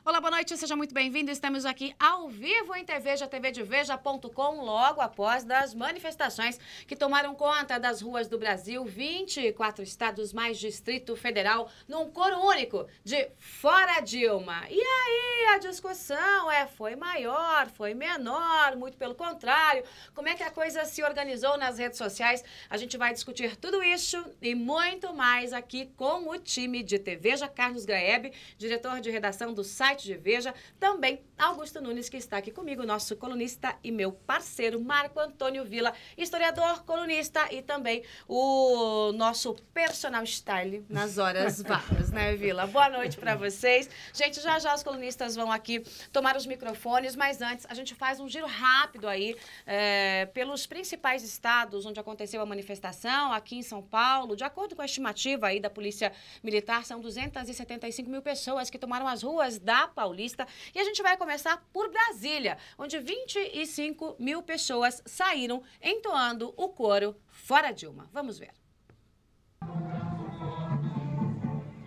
Olá, boa noite, seja muito bem-vindo. Estamos aqui ao vivo em Tveja, tvdeveja.com, logo após das manifestações que tomaram conta das ruas do Brasil, 24 estados mais Distrito Federal, num coro único de Fora Dilma. E aí a discussão foi maior, foi menor, muito pelo contrário. Como é que a coisa se organizou nas redes sociais? A gente vai discutir tudo isso e muito mais aqui com o time de Tveja, Carlos Graeb, diretor de redação do site de Veja, também Augusto Nunes, que está aqui comigo, nosso colunista e meu parceiro Marco Antônio Villa, historiador, colunista e também o nosso personal style nas horas vagas, né, Villa? Boa noite para vocês. Gente, já já os colunistas vão aqui tomar os microfones, mas antes a gente faz um giro rápido aí pelos principais estados onde aconteceu a manifestação, aqui em São Paulo. De acordo com a estimativa aí da Polícia Militar, são 275 mil pessoas que tomaram as ruas da Paulista. E a gente vai começar por Brasília, onde 25 mil pessoas saíram entoando o coro Fora Dilma. Vamos ver.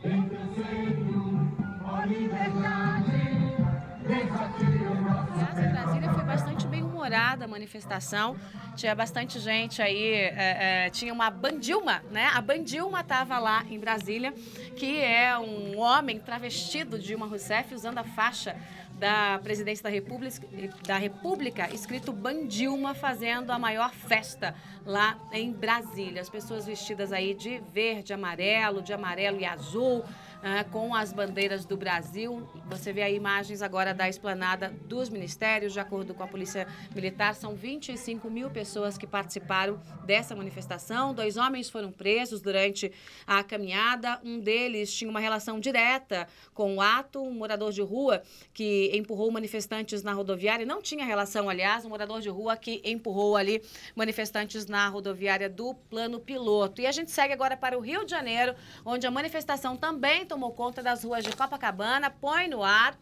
Em Brasília foi bastante bem-humorada a manifestação, tinha bastante gente aí, tinha uma Bandilma, né? A Bandilma estava lá em Brasília, que é um homem travestido de Dilma Rousseff, usando a faixa da presidência da República, escrito Bandilma, fazendo a maior festa lá em Brasília. As pessoas vestidas aí de verde, de amarelo e azul, com as bandeiras do Brasil. Você vê aí imagens agora da esplanada dos ministérios. De acordo com a Polícia Militar, são 25 mil pessoas que participaram dessa manifestação. 2 homens foram presos durante a caminhada. Um deles tinha uma relação direta com o ato. Um morador de rua que empurrou manifestantes na rodoviária. Não tinha relação, aliás, um morador de rua que empurrou ali manifestantes na rodoviária do Plano Piloto. E a gente segue agora para o Rio de Janeiro, onde a manifestação também tomou conta das ruas de Copacabana. Põe no ar.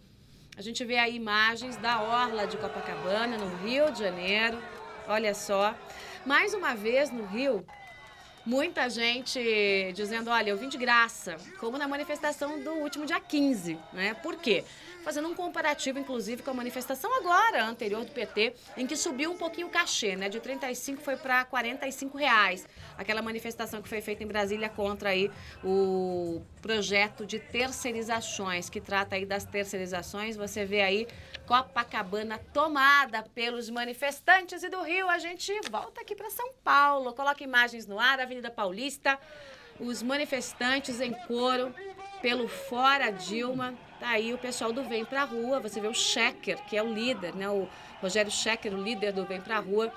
A gente vê aí imagens da orla de Copacabana, no Rio de Janeiro. Olha só. Mais uma vez no Rio, muita gente dizendo, olha, eu vim de graça, como na manifestação do último dia 15, né? Por quê? Fazendo um comparativo, inclusive, com a manifestação agora, anterior do PT, em que subiu um pouquinho o cachê, né? De 35 foi para R$45. Aquela manifestação que foi feita em Brasília contra aí o projeto de terceirizações, que trata aí das terceirizações. Você vê aí Copacabana tomada pelos manifestantes. E do Rio a gente volta aqui para São Paulo. Coloca imagens no ar, Avenida Paulista, os manifestantes em coro pelo Fora Dilma. Tá aí o pessoal do Vem Pra Rua, você vê o Schecker, que é o líder, né? O Rogério Schecker, o líder do Vem Pra Rua,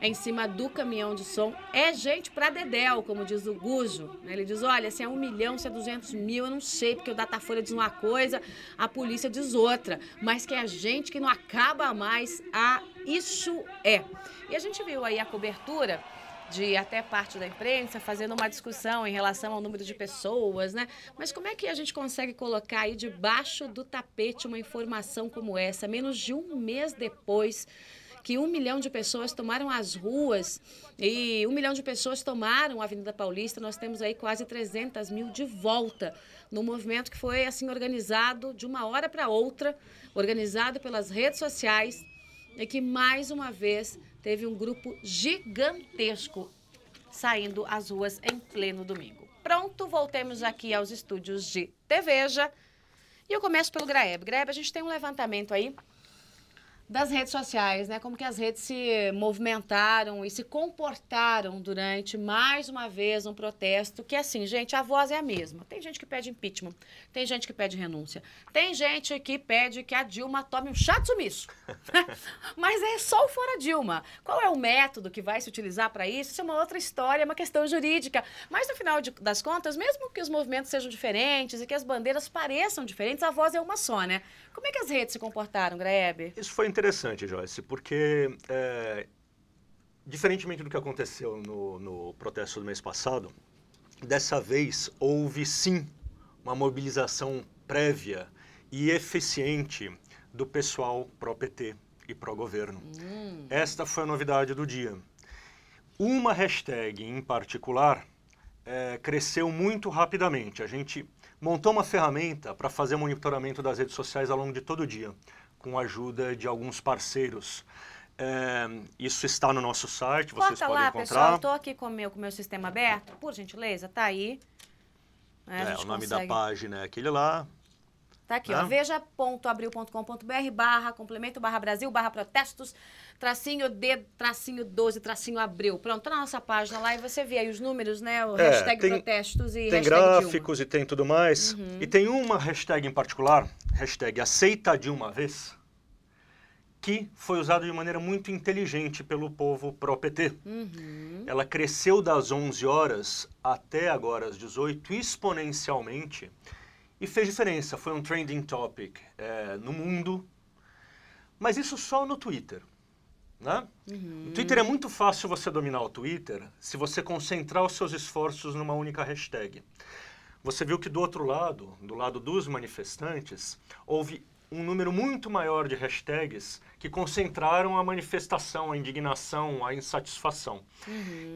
em cima do caminhão de som. É gente pra dedéu, como diz o Gujo. Ele diz, olha, se é 1 milhão, se é 200 mil, eu não sei, porque o Datafolha diz uma coisa, a polícia diz outra. Mas que é gente que não acaba mais, isso é. E a gente viu aí a cobertura de até parte da imprensa fazendo uma discussão em relação ao número de pessoas, né? Mas como é que a gente consegue colocar aí debaixo do tapete uma informação como essa, menos de um mês depois que 1 milhão de pessoas tomaram as ruas e 1 milhão de pessoas tomaram a Avenida Paulista? Nós temos aí quase 300 mil de volta no movimento que foi assim organizado de uma hora para outra, organizado pelas redes sociais, e que mais uma vez teve um grupo gigantesco saindo às ruas em pleno domingo. Pronto, voltemos aqui aos estúdios de Tveja. E eu começo pelo Graeb. Graeb, a gente tem um levantamento aí das redes sociais, né? Como que as redes se movimentaram e se comportaram durante, mais uma vez, um protesto que, assim, gente, a voz é a mesma. Tem gente que pede impeachment, tem gente que pede renúncia, tem gente que pede que a Dilma tome um chá de sumiço. Mas é só o Fora Dilma. Qual é o método que vai se utilizar para isso? Isso é uma outra história, é uma questão jurídica. Mas, no final das contas, mesmo que os movimentos sejam diferentes e que as bandeiras pareçam diferentes, a voz é uma só, né? Como é que as redes se comportaram, Graeb? Isso foi interessante, Joyce, porque, diferentemente do que aconteceu no protesto do mês passado, dessa vez houve sim uma mobilização prévia e eficiente do pessoal pró-PT e pró-governo. Esta foi a novidade do dia. Uma hashtag em particular cresceu muito rapidamente. A gente montou uma ferramenta para fazer monitoramento das redes sociais ao longo de todo o dia, com a ajuda de alguns parceiros. Isso está no nosso site, vocês podem lá, encontrar. Pessoal, estou aqui com o meu sistema aberto, por gentileza, tá aí. O nome da página é aquele lá. Tá aqui, ó, veja.abril.com.br, complemento, Brasil, protestos, _D, _12, _abril. Pronto, tá na nossa página lá e você vê aí os números, né? O hashtag protestos e tem hashtag gráficos Dilma. E tem tudo mais. E tem uma hashtag em particular, hashtag aceita Dilma vez, que foi usada de maneira muito inteligente pelo povo pró-PT. Ela cresceu das 11 horas até agora às 18, exponencialmente, e fez diferença. Foi um trending topic no mundo, mas isso só no Twitter. Né? O Twitter é muito fácil você dominar o Twitter se você concentrar os seus esforços numa única hashtag. Você viu que do outro lado, do lado dos manifestantes, houve um número muito maior de hashtags que concentraram a manifestação, a indignação, a insatisfação.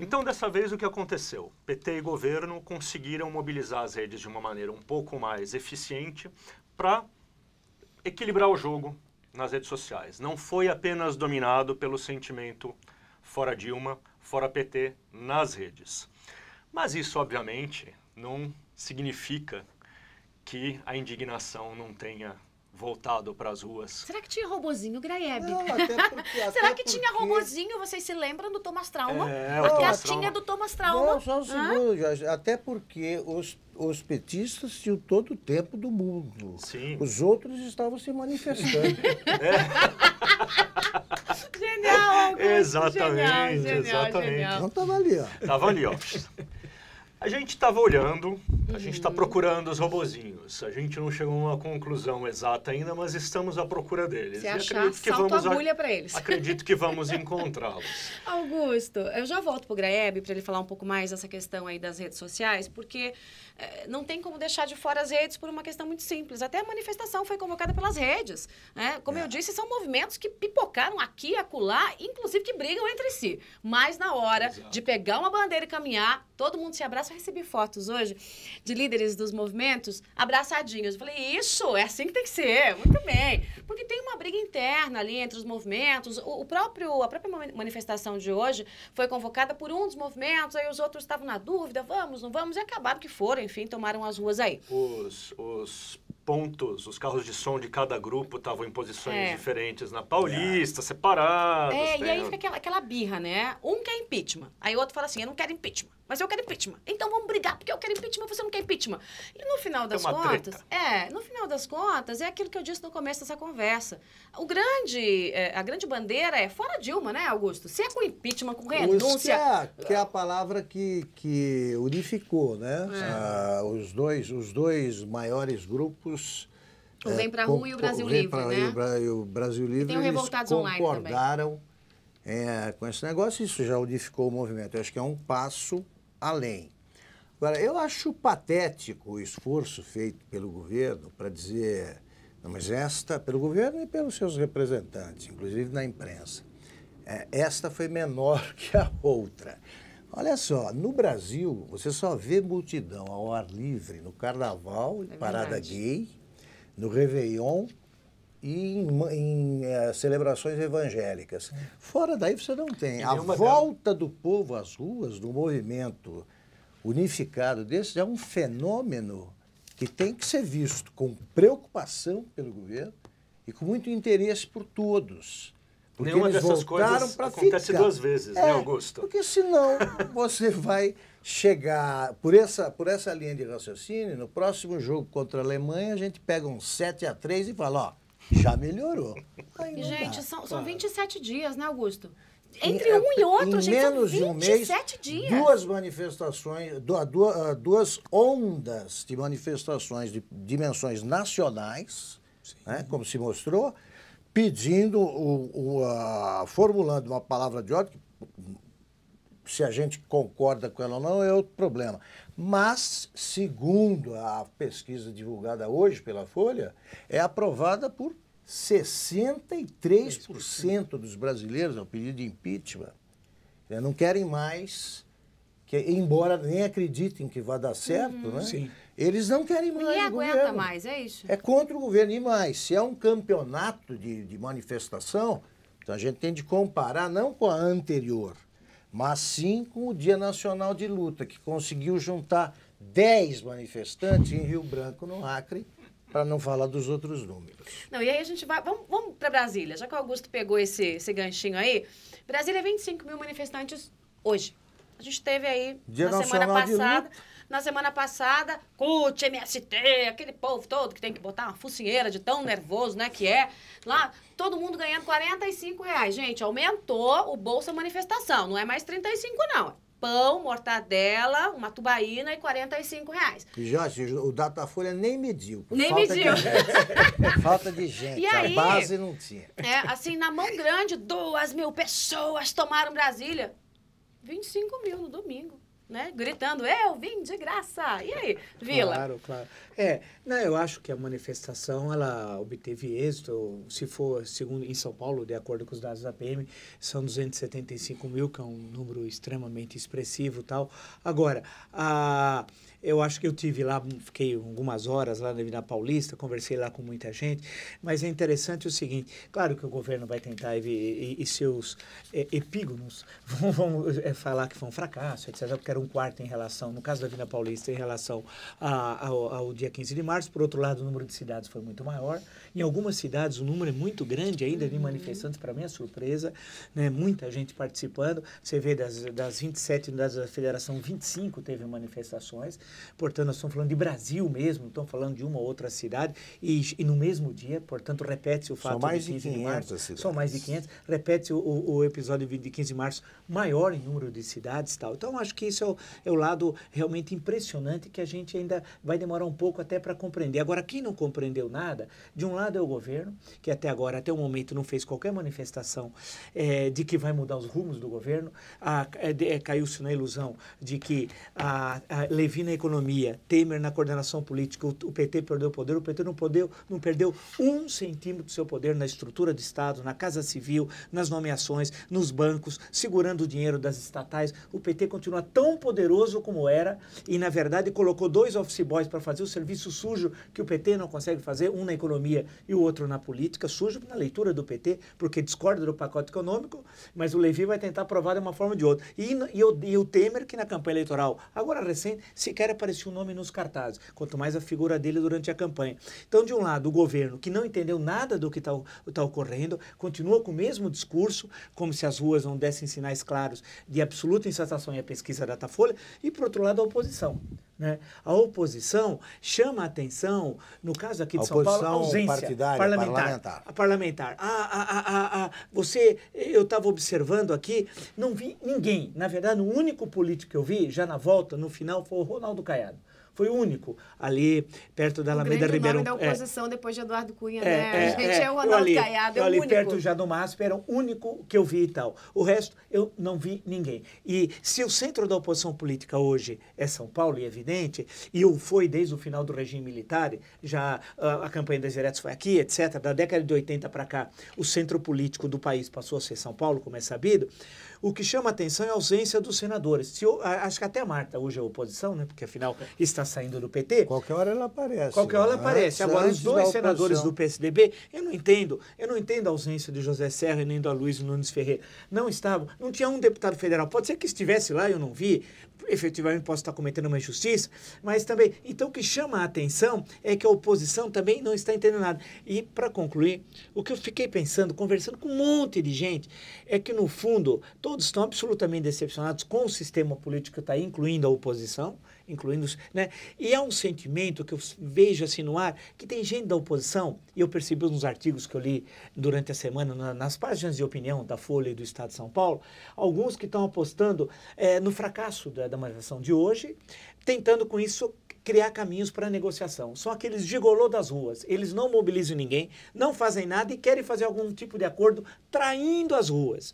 Então, dessa vez, o que aconteceu? PT e governo conseguiram mobilizar as redes de uma maneira um pouco mais eficiente para equilibrar o jogo nas redes sociais. Não foi apenas dominado pelo sentimento fora Dilma, fora PT nas redes. Mas isso, obviamente, não significa que a indignação não tenha voltado para as ruas. Será que tinha robozinho, Graeb? Não, Será que tinha robozinho? Vocês se lembram do Thomas Trauma? O A Thomas gatinha Trauma. do Thomas Trauma. Não, só um segundo, Jorge. Até porque os petistas tinham todo o tempo do mundo. Sim. Os outros estavam se manifestando. Genial, Augusto. Exatamente, Genial. Então estava ali, ó. Tava ali, ó. A gente estava olhando, a gente está procurando os robozinhos. A gente não chegou a uma conclusão exata ainda, mas estamos à procura deles. Se achar, salto agulha para eles. Acredito que vamos encontrá-los. Augusto, eu já volto pro Graeb para ele falar um pouco mais dessa questão aí das redes sociais, porque não tem como deixar de fora as redes por uma questão muito simples. Até a manifestação foi convocada pelas redes. Né? Como eu disse, são movimentos que pipocaram aqui e acolá, inclusive que brigam entre si. Mas na hora de pegar uma bandeira e caminhar, todo mundo se abraça. Eu recebi fotos hoje de líderes dos movimentos abraçadinhos. Eu falei, isso, é assim que tem que ser. Muito bem. Porque tem uma briga interna ali entre os movimentos. A própria manifestação de hoje foi convocada por um dos movimentos, aí os outros estavam na dúvida, vamos, não vamos, e acabaram que foram, enfim, tomaram as ruas aí. Os pontos, os carros de som de cada grupo estavam em posições diferentes na Paulista, separados. E aí fica aquela birra, né? Um quer impeachment, aí o outro fala assim, eu não quero impeachment, mas eu quero impeachment. Então vamos brigar, porque eu quero impeachment, você não quer impeachment. E no final das contas, é aquilo que eu disse no começo dessa conversa. A grande bandeira é fora Dilma, né, Augusto? Se é com impeachment, com renúncia... Que é a palavra que unificou, né? Os dois maiores grupos... O Vem Pra Rua e o Brasil Livre, né? E o Brasil Livre, eles concordaram com esse negócio, isso já unificou o movimento. Eu acho que é um passo além. Agora, eu acho patético o esforço feito pelo governo para dizer... Não, mas pelo governo e pelos seus representantes, inclusive na imprensa, esta foi menor que a outra. Olha só, no Brasil, você só vê multidão ao ar livre no carnaval, em parada gay, no Réveillon e em celebrações evangélicas. Fora daí você não tem. A volta do povo às ruas, do movimento unificado desse, é um fenômeno que tem que ser visto com preocupação pelo governo e com muito interesse por todos. Porque nenhuma eles dessas voltaram coisas acontece ficar. 2 vezes, né, Augusto? Porque senão você vai chegar por essa linha de raciocínio, no próximo jogo contra a Alemanha, a gente pega um 7-3 e fala, ó, já melhorou. Gente, são 27 dias, né, Augusto? Entre um e outro, gente, menos são 27 dias. Duas manifestações, duas ondas de manifestações de dimensões nacionais, né, como se mostrou, pedindo, formulando uma palavra de ordem, se a gente concorda com ela ou não é outro problema. Mas, segundo a pesquisa divulgada hoje pela Folha, é aprovada por 63% dos brasileiros, ao pedido de impeachment, não querem mais que embora nem acreditem que vai dar certo, né? Sim. Eles não querem mais Ninguém o aguenta governo. mais, é isso? É contra o governo. E mais, se é um campeonato de manifestação, então a gente tem de comparar não com a anterior, mas sim com o Dia Nacional de Luta, que conseguiu juntar 10 manifestantes em Rio Branco, no Acre, para não falar dos outros números. Não, e aí a gente vai... Vamos para Brasília, já que o Augusto pegou esse ganchinho aí. Brasília, 25 mil manifestantes hoje. A gente teve aí Dia na semana Nacional de passada... Luta. Na semana passada, CUT, MST, aquele povo todo que tem que botar uma focinheira de tão nervoso, né, que é. Lá, todo mundo ganhando R$45. Gente, aumentou o Bolsa Manifestação. Não é mais 35, não. Pão, mortadela, uma tubaína e R$45. E, Jorge, o Datafolha nem mediu. Nem falta mediu. Falta de gente. E aí, a base não tinha. Assim, na mão grande, 2.000 pessoas tomaram Brasília. 25 mil no domingo. Né? Gritando, eu vim de graça. E aí, Vila? Claro, claro. Não, eu acho que a manifestação, ela obteve êxito, se for, segundo em São Paulo, de acordo com os dados da PM, são 275 mil, que é um número extremamente expressivo e tal. Agora, eu acho que eu tive lá, fiquei algumas horas lá na Paulista, conversei lá com muita gente, mas é interessante o seguinte, claro que o governo vai tentar e seus epígonos vão falar que foi um fracasso, etc., porque era um quarto em relação, no caso da Avenida Paulista, em relação ao dia 15 de março. Por outro lado, o número de cidades foi muito maior. Em algumas cidades, o número é muito grande ainda de manifestantes, para minha surpresa, né? Muita gente participando. Você vê das 27 unidades da federação, 25 teve manifestações. Portanto, nós estamos falando de Brasil mesmo, não estamos falando de uma ou outra cidade. E no mesmo dia, portanto, repete-se o fato São mais de 15 de 500 de março. cidades. São mais de 500. Repete-se o episódio de 15 de março, maior em número de cidades e tal. Então, acho que isso é o lado realmente impressionante que a gente ainda vai demorar um pouco até para compreender. Agora, quem não compreendeu nada, de um lado é o governo, que até agora, até o momento, não fez qualquer manifestação de que vai mudar os rumos do governo. Caiu-se na ilusão de que Levi na economia, Temer na coordenação política, o PT perdeu o poder, o PT não perdeu 1 centímetro do seu poder na estrutura do Estado, na Casa Civil, nas nomeações, nos bancos, segurando o dinheiro das estatais. O PT continua tão poderoso como era e, na verdade, colocou 2 office boys para fazer o serviço sujo que o PT não consegue fazer, um na economia e o outro na política, sujo na leitura do PT, porque discorda do pacote econômico, mas o Levi vai tentar provar de uma forma ou de outra. E o Temer, que na campanha eleitoral, agora recente, sequer aparecia o nome nos cartazes, quanto mais a figura dele durante a campanha. Então, de um lado, o governo, que não entendeu nada do que está ocorrendo, continua com o mesmo discurso, como se as ruas não dessem sinais claros de absoluta insatisfação e a pesquisa Datafolha, e, por outro lado, a oposição. Né? A oposição chama a atenção, no caso aqui de São Paulo, a ausência partidária, parlamentar. Eu estava observando aqui, não vi ninguém. Na verdade, o único político que eu vi, já na volta, no final, foi o Ronaldo Caiado. Foi o único, ali perto da Alameda Ribeirão. O nome da oposição depois de Eduardo Cunha, né? A gente é o Ronaldo Caiado, é o único. Ali perto já do MASP, era o único que eu vi e tal. O resto, eu não vi ninguém. E se o centro da oposição política hoje é São Paulo, e é evidente, e o foi desde o final do regime militar, já a campanha das diretas foi aqui, etc., da década de 80 para cá, o centro político do país passou a ser São Paulo, como é sabido. O que chama a atenção é a ausência dos senadores. Acho que até a Marta hoje é oposição, né? Porque afinal está saindo do PT. Qualquer hora ela aparece. Qualquer hora ela aparece. Agora, os 2 senadores do PSDB, eu não entendo a ausência de José Serra e nem do Aloysio Nunes Ferreira. Não estavam, não tinha um deputado federal. Pode ser que estivesse lá, eu não vi. Efetivamente posso estar cometendo uma injustiça, mas também, então o que chama a atenção é que a oposição também não está entendendo nada. E para concluir, o que eu fiquei pensando, conversando com um monte de gente, é que no fundo todos estão absolutamente decepcionados com o sistema político que está aí, incluindo a oposição, né? E há um sentimento que eu vejo assim no ar, que tem gente da oposição, e eu percebi nos artigos que eu li durante a semana, nas páginas de opinião da Folha e do Estado de São Paulo, alguns que estão apostando no fracasso da manifestação de hoje, tentando com isso criar caminhos para a negociação. São aqueles gigolô das ruas. Eles não mobilizam ninguém, não fazem nada e querem fazer algum tipo de acordo traindo as ruas.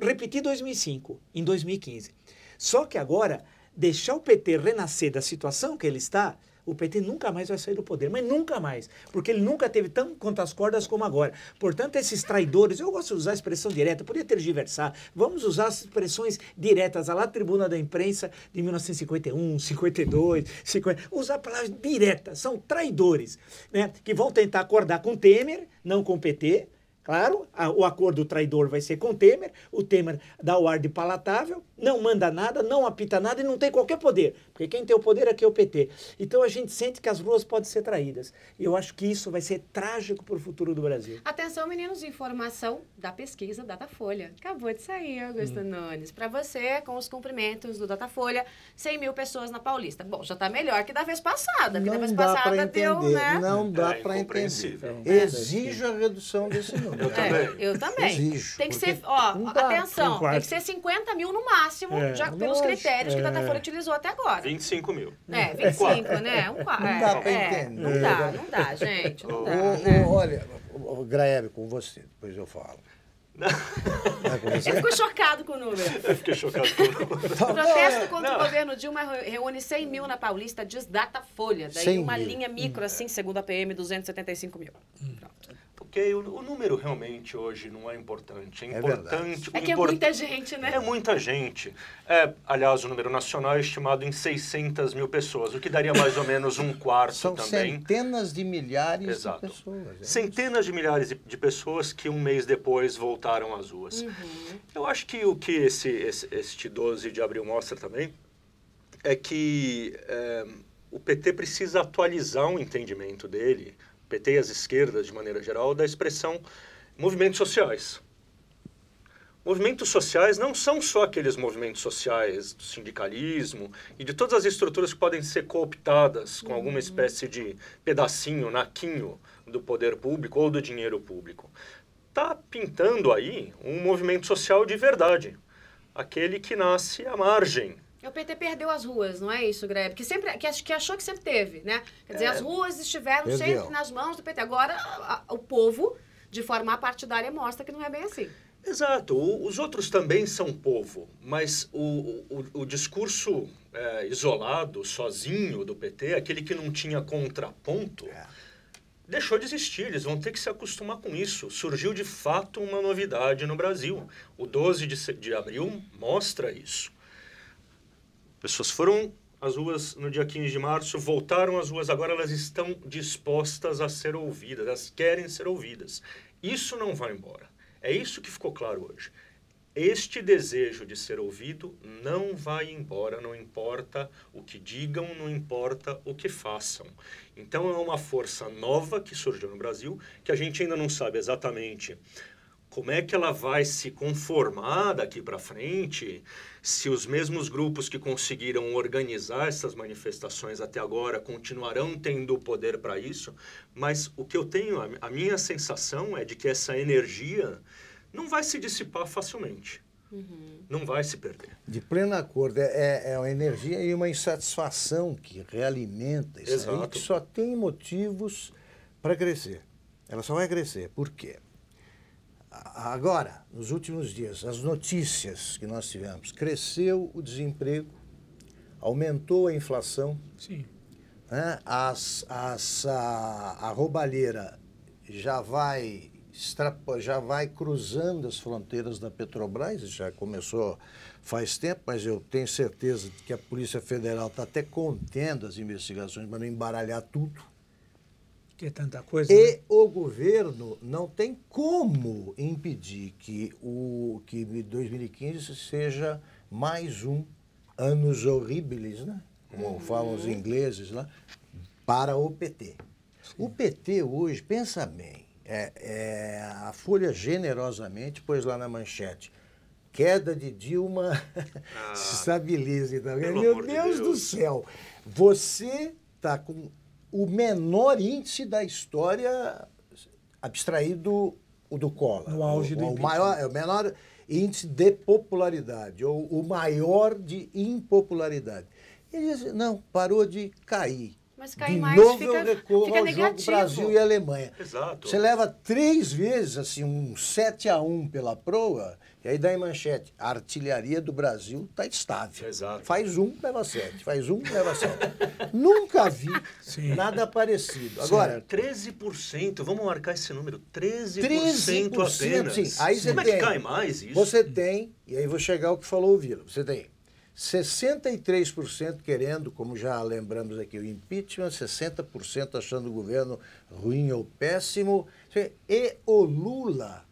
Repetir 2005, em 2015. Só que agora, deixar o PT renascer da situação que ele está, o PT nunca mais vai sair do poder, mas nunca mais, porque ele nunca teve tão quantas cordas como agora. Portanto, esses traidores, eu gosto de usar a expressão direta, podia tergiversar, vamos usar as expressões diretas, a lá tribuna da imprensa de 1951, 52, 50, usar palavras diretas, são traidores, né, que vão tentar acordar com Temer, não com o PT. Claro, o acordo traidor vai ser com Temer, o Temer dá o ar de palatável, não manda nada, não apita nada e não tem qualquer poder, porque quem tem o poder aqui é o PT. Então a gente sente que as ruas podem ser traídas. E eu acho que isso vai ser trágico para o futuro do Brasil. Atenção, meninos, informação da pesquisa Datafolha. Acabou de sair, Augusto Nunes. Para você, com os cumprimentos do Datafolha, 100 mil pessoas na Paulista. Bom, já está melhor que da vez passada, porque da vez passada deu, né? Não dá para entender. Exijo a redução desse número. Eu também. Exijo. Tem que ser, ó, atenção, tem que ser 50 mil no máximo, já pelos critérios que a Datafolha utilizou até agora. 25 mil. 25, né? Não dá para entender. Não dá, gente. Não dá, né? Olha, Graeb, com você, depois eu falo. Ele ficou chocado com o número. Eu fiquei chocado com o número. O protesto contra o governo Dilma reúne 100 mil na Paulista, diz Datafolha. Daí uma linha micro, assim, segundo a PM, 275 mil. Pronto. Porque o número realmente hoje não é importante. É importante. É que é muita gente, né? É muita gente. Aliás, o número nacional é estimado em 600 mil pessoas, o que daria mais ou menos um quarto São também. centenas de milhares Exato. de pessoas. Centenas de milhares de pessoas que um mês depois voltaram às ruas. Eu acho que o que este 12 de abril mostra também é que o PT precisa atualizar o entendimento dele, o PT e as esquerdas, de maneira geral, da expressão movimentos sociais. Movimentos sociais não são só aqueles movimentos sociais do sindicalismo e de todas as estruturas que podem ser cooptadas com alguma espécie de pedacinho, naquinho do poder público ou do dinheiro público. Está pintando aí um movimento social de verdade, aquele que nasce à margem. O PT perdeu as ruas, não é isso, Graeb? Que achou que sempre teve, né? Quer dizer, as ruas estiveram sempre nas mãos do PT. Agora, o povo, de forma partidária, mostra que não é bem assim. Exato. Os outros também são povo, mas o discurso isolado, sozinho do PT, aquele que não tinha contraponto, deixou de existir. Eles vão ter que se acostumar com isso. Surgiu, de fato, uma novidade no Brasil. O 12 de abril mostra isso. Pessoas foram às ruas no dia 15 de março, voltaram às ruas, agora elas estão dispostas a ser ouvidas, elas querem ser ouvidas. Isso não vai embora. É isso que ficou claro hoje. Este desejo de ser ouvido não vai embora, não importa o que digam, não importa o que façam. Então é uma força nova que surgiu no Brasil, que a gente ainda não sabe exatamente como é que ela vai se conformar daqui para frente, se os mesmos grupos que conseguiram organizar essas manifestações até agora continuarão tendo o poder para isso, mas o que eu tenho, a minha sensação é de que essa energia não vai se dissipar facilmente, não vai se perder. De pleno acordo, é uma energia e uma insatisfação que realimenta isso aí, que só tem motivos para crescer. Ela só vai crescer. Por quê? Agora, nos últimos dias, as notícias que nós tivemos, cresceu o desemprego, aumentou a inflação, né? A roubalheira já vai cruzando as fronteiras da Petrobras, já começou faz tempo, mas eu tenho certeza que a Polícia Federal está até contendo as investigações para não embaralhar tudo. Que é tanta coisa. E né? o governo não tem como impedir que 2015 seja mais um anos horríveis, né? Como falam os ingleses lá, para o PT. Sim. O PT hoje, pensa bem, a Folha generosamente pôs lá na manchete: queda de Dilma se estabilize. Tá? Meu Deus do céu! Você está com o menor índice da história, abstraído o do Collor. No auge do o menor índice de popularidade, ou o maior de impopularidade. Ele diz, não, parou de cair. Mas cair de mais novo fica, eu recorro fica ao negativo. jogo Brasil e Alemanha. Exato. Você leva 3 vezes, assim, um 7-1 pela proa, e aí dá em manchete. A artilharia do Brasil está estável. Exato. Faz 1, leva 7. Faz 1, leva 7. Nunca vi nada parecido. Agora, 13%, vamos marcar esse número, 13%, 13% apenas. sim. Aí você Como é tem, que cai mais isso? Você tem, e aí vou chegar ao que falou o Vila, você tem 63% querendo, como já lembramos aqui, o impeachment, 60% achando o governo ruim ou péssimo, e o Lula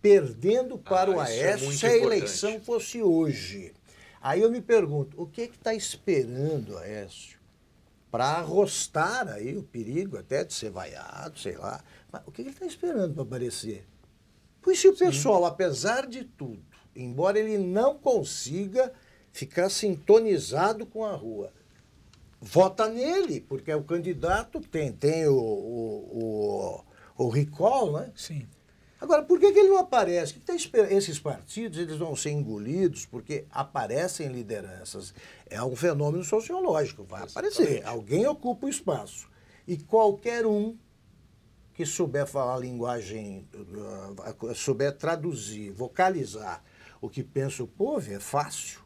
perdendo para o isso é Aécio muito se a importante. eleição fosse hoje. Aí eu me pergunto, o que está esperando o Aécio para arrostar aí o perigo até de ser vaiado, sei lá, mas o que ele está esperando para aparecer? Pois se o pessoal, apesar de tudo, embora ele não consiga ficar sintonizado com a rua, vota nele, porque é o candidato, tem o recall, né? Sim. Agora, por que ele não aparece? O que está esperando? Esses partidos eles vão ser engolidos porque aparecem lideranças. É um fenômeno sociológico, vai aparecer. Alguém ocupa o espaço. E qualquer um que souber falar a linguagem, souber traduzir, vocalizar o que pensa o povo, é fácil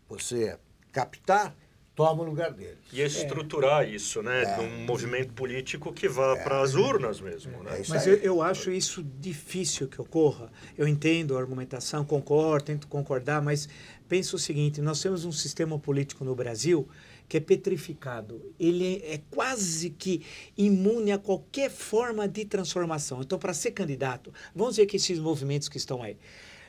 você captar, toma o lugar dele. E estruturar isso, né? De um movimento político que vá para as urnas mesmo, né? isso Mas aí. eu acho isso difícil que ocorra. Eu entendo a argumentação, concordo, tento concordar, mas penso o seguinte, nós temos um sistema político no Brasil que é petrificado. Ele é quase que imune a qualquer forma de transformação. Então, para ser candidato, vamos dizer que esses movimentos que estão aí,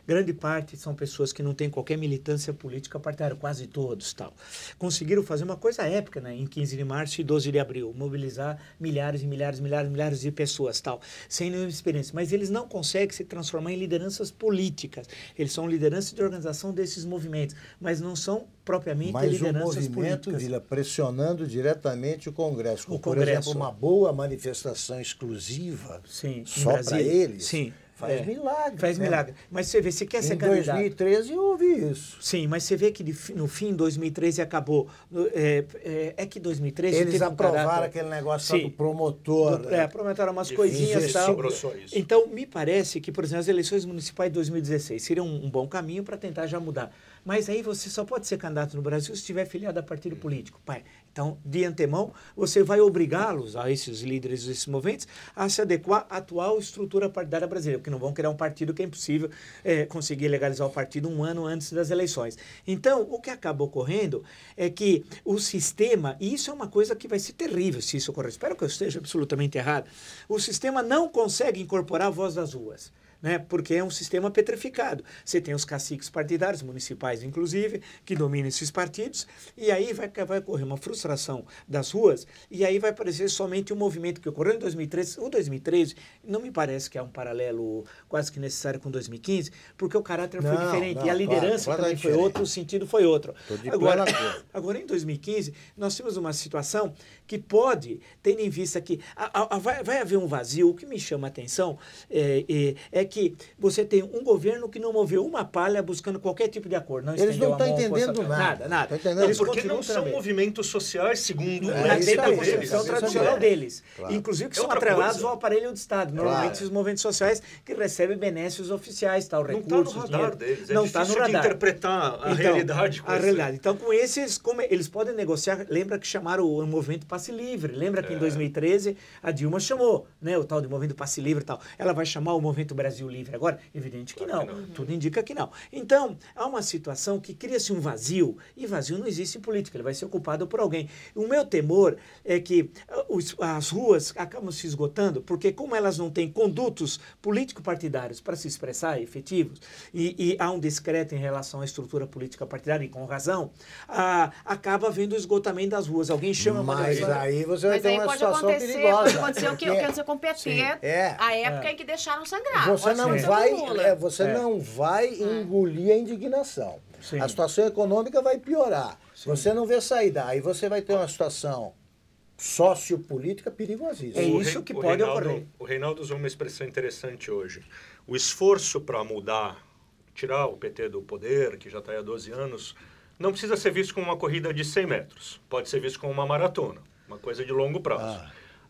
grande parte são pessoas que não têm qualquer militância política partidária, quase todos, tal. Conseguiram fazer uma coisa épica, né, em 15 de março e 12 de abril, mobilizar milhares e milhares e milhares, milhares de pessoas, tal, sem nenhuma experiência. Mas eles não conseguem se transformar em lideranças políticas. Eles são lideranças de organização desses movimentos, mas não são propriamente Mas o lideranças movimento, políticas. Vila, pressionando diretamente o Congresso. O Por Congresso. exemplo, uma boa manifestação exclusiva Sim, em só para Brasília. eles. Sim. Faz milagre. Faz né? milagre. Mas você vê, você quer ser Em candidato. 2013 eu ouvi isso. Sim, mas você vê que no fim, 2013 acabou. É que 2013 Eles teve um aprovaram caráter- aquele negócio lá Sim. do promotor. né? Prometeram umas E coisinhas e tal. investiu grosso isso. Então, me parece que, por exemplo, as eleições municipais de 2016 seriam um bom caminho para tentar já mudar. Mas aí você só pode ser candidato no Brasil se estiver filiado a partido político. Pai, então, de antemão, você vai obrigá-los, a esses líderes desses movimentos, a se adequar à atual estrutura partidária brasileira, porque não vão criar um partido que é impossível conseguir legalizar o partido um ano antes das eleições. Então, o que acaba ocorrendo é que o sistema, e isso é uma coisa que vai ser terrível se isso ocorrer, espero que eu esteja absolutamente errado, o sistema não consegue incorporar a voz das ruas. Né? Porque é um sistema petrificado. Você tem os caciques partidários, municipais inclusive, que dominam esses partidos, e aí vai ocorrer uma frustração das ruas, e aí vai aparecer somente um movimento que ocorreu em 2013. O 2013 não me parece que é um paralelo quase que necessário com 2015, porque o caráter foi Não, diferente, não, e a liderança claro, também é foi diferente. outro, o sentido foi outro. Tô de Agora, pleno acordo. agora, em 2015, nós temos uma situação que pode, tendo em vista que vai haver um vazio. O que me chama a atenção é que você tem um governo que não moveu uma palha buscando qualquer tipo de acordo. Não Eles estendeu não a estão mão, entendendo força- nada. Nada. Tá entendendo? Eles Porque continuam não são também. movimentos sociais, segundo É Na isso dentro da aí, concepção isso tradicional aí. deles. Claro. Inclusive que É são outra atrelados coisa. ao aparelho de Estado. Normalmente Claro. esses movimentos sociais que recebem benesses oficiais, tal, Não está recursos, no radar dinheiro. deles. É Não está difícil no de radar. interpretar a Então, realidade com a esse- realidade. Então, com esses, como eles podem negociar. Lembra que chamaram o movimento Passe Livre. Lembra que em 2013 a Dilma chamou, né, o tal de movimento Passe Livre e tal. Ela vai chamar o movimento Brasil Livre agora? Evidente que não. Tudo indica que não. Então, há uma situação que cria-se um vazio, e vazio não existe em política, ele vai ser ocupado por alguém. O meu temor é que as ruas acabam se esgotando, porque como elas não têm condutos político-partidários para se expressar efetivos, e há um discreto em relação à estrutura política partidária, e com razão, acaba havendo o esgotamento das ruas. Alguém chama uma Mas eleição- aí você vai Mas ter aí uma pode situação acontecer, perigosa. pode acontecer o que porque aconteceu com o PT, É. a época em que deixaram sangrar. Você Pode não acontecer vai, com o Lula. você não vai engolir a indignação. Sim. A situação econômica vai piorar. Você não vê saída. Aí você vai ter uma situação sociopolítica perigosíssima. É O isso Rei- que o pode Reinaldo- ocorrer. O Reinaldo usou uma expressão interessante hoje. O esforço para mudar, tirar o PT do poder, que já está aí há 12 anos, não precisa ser visto como uma corrida de 100 metros. Pode ser visto como uma maratona. uma coisa de longo prazo.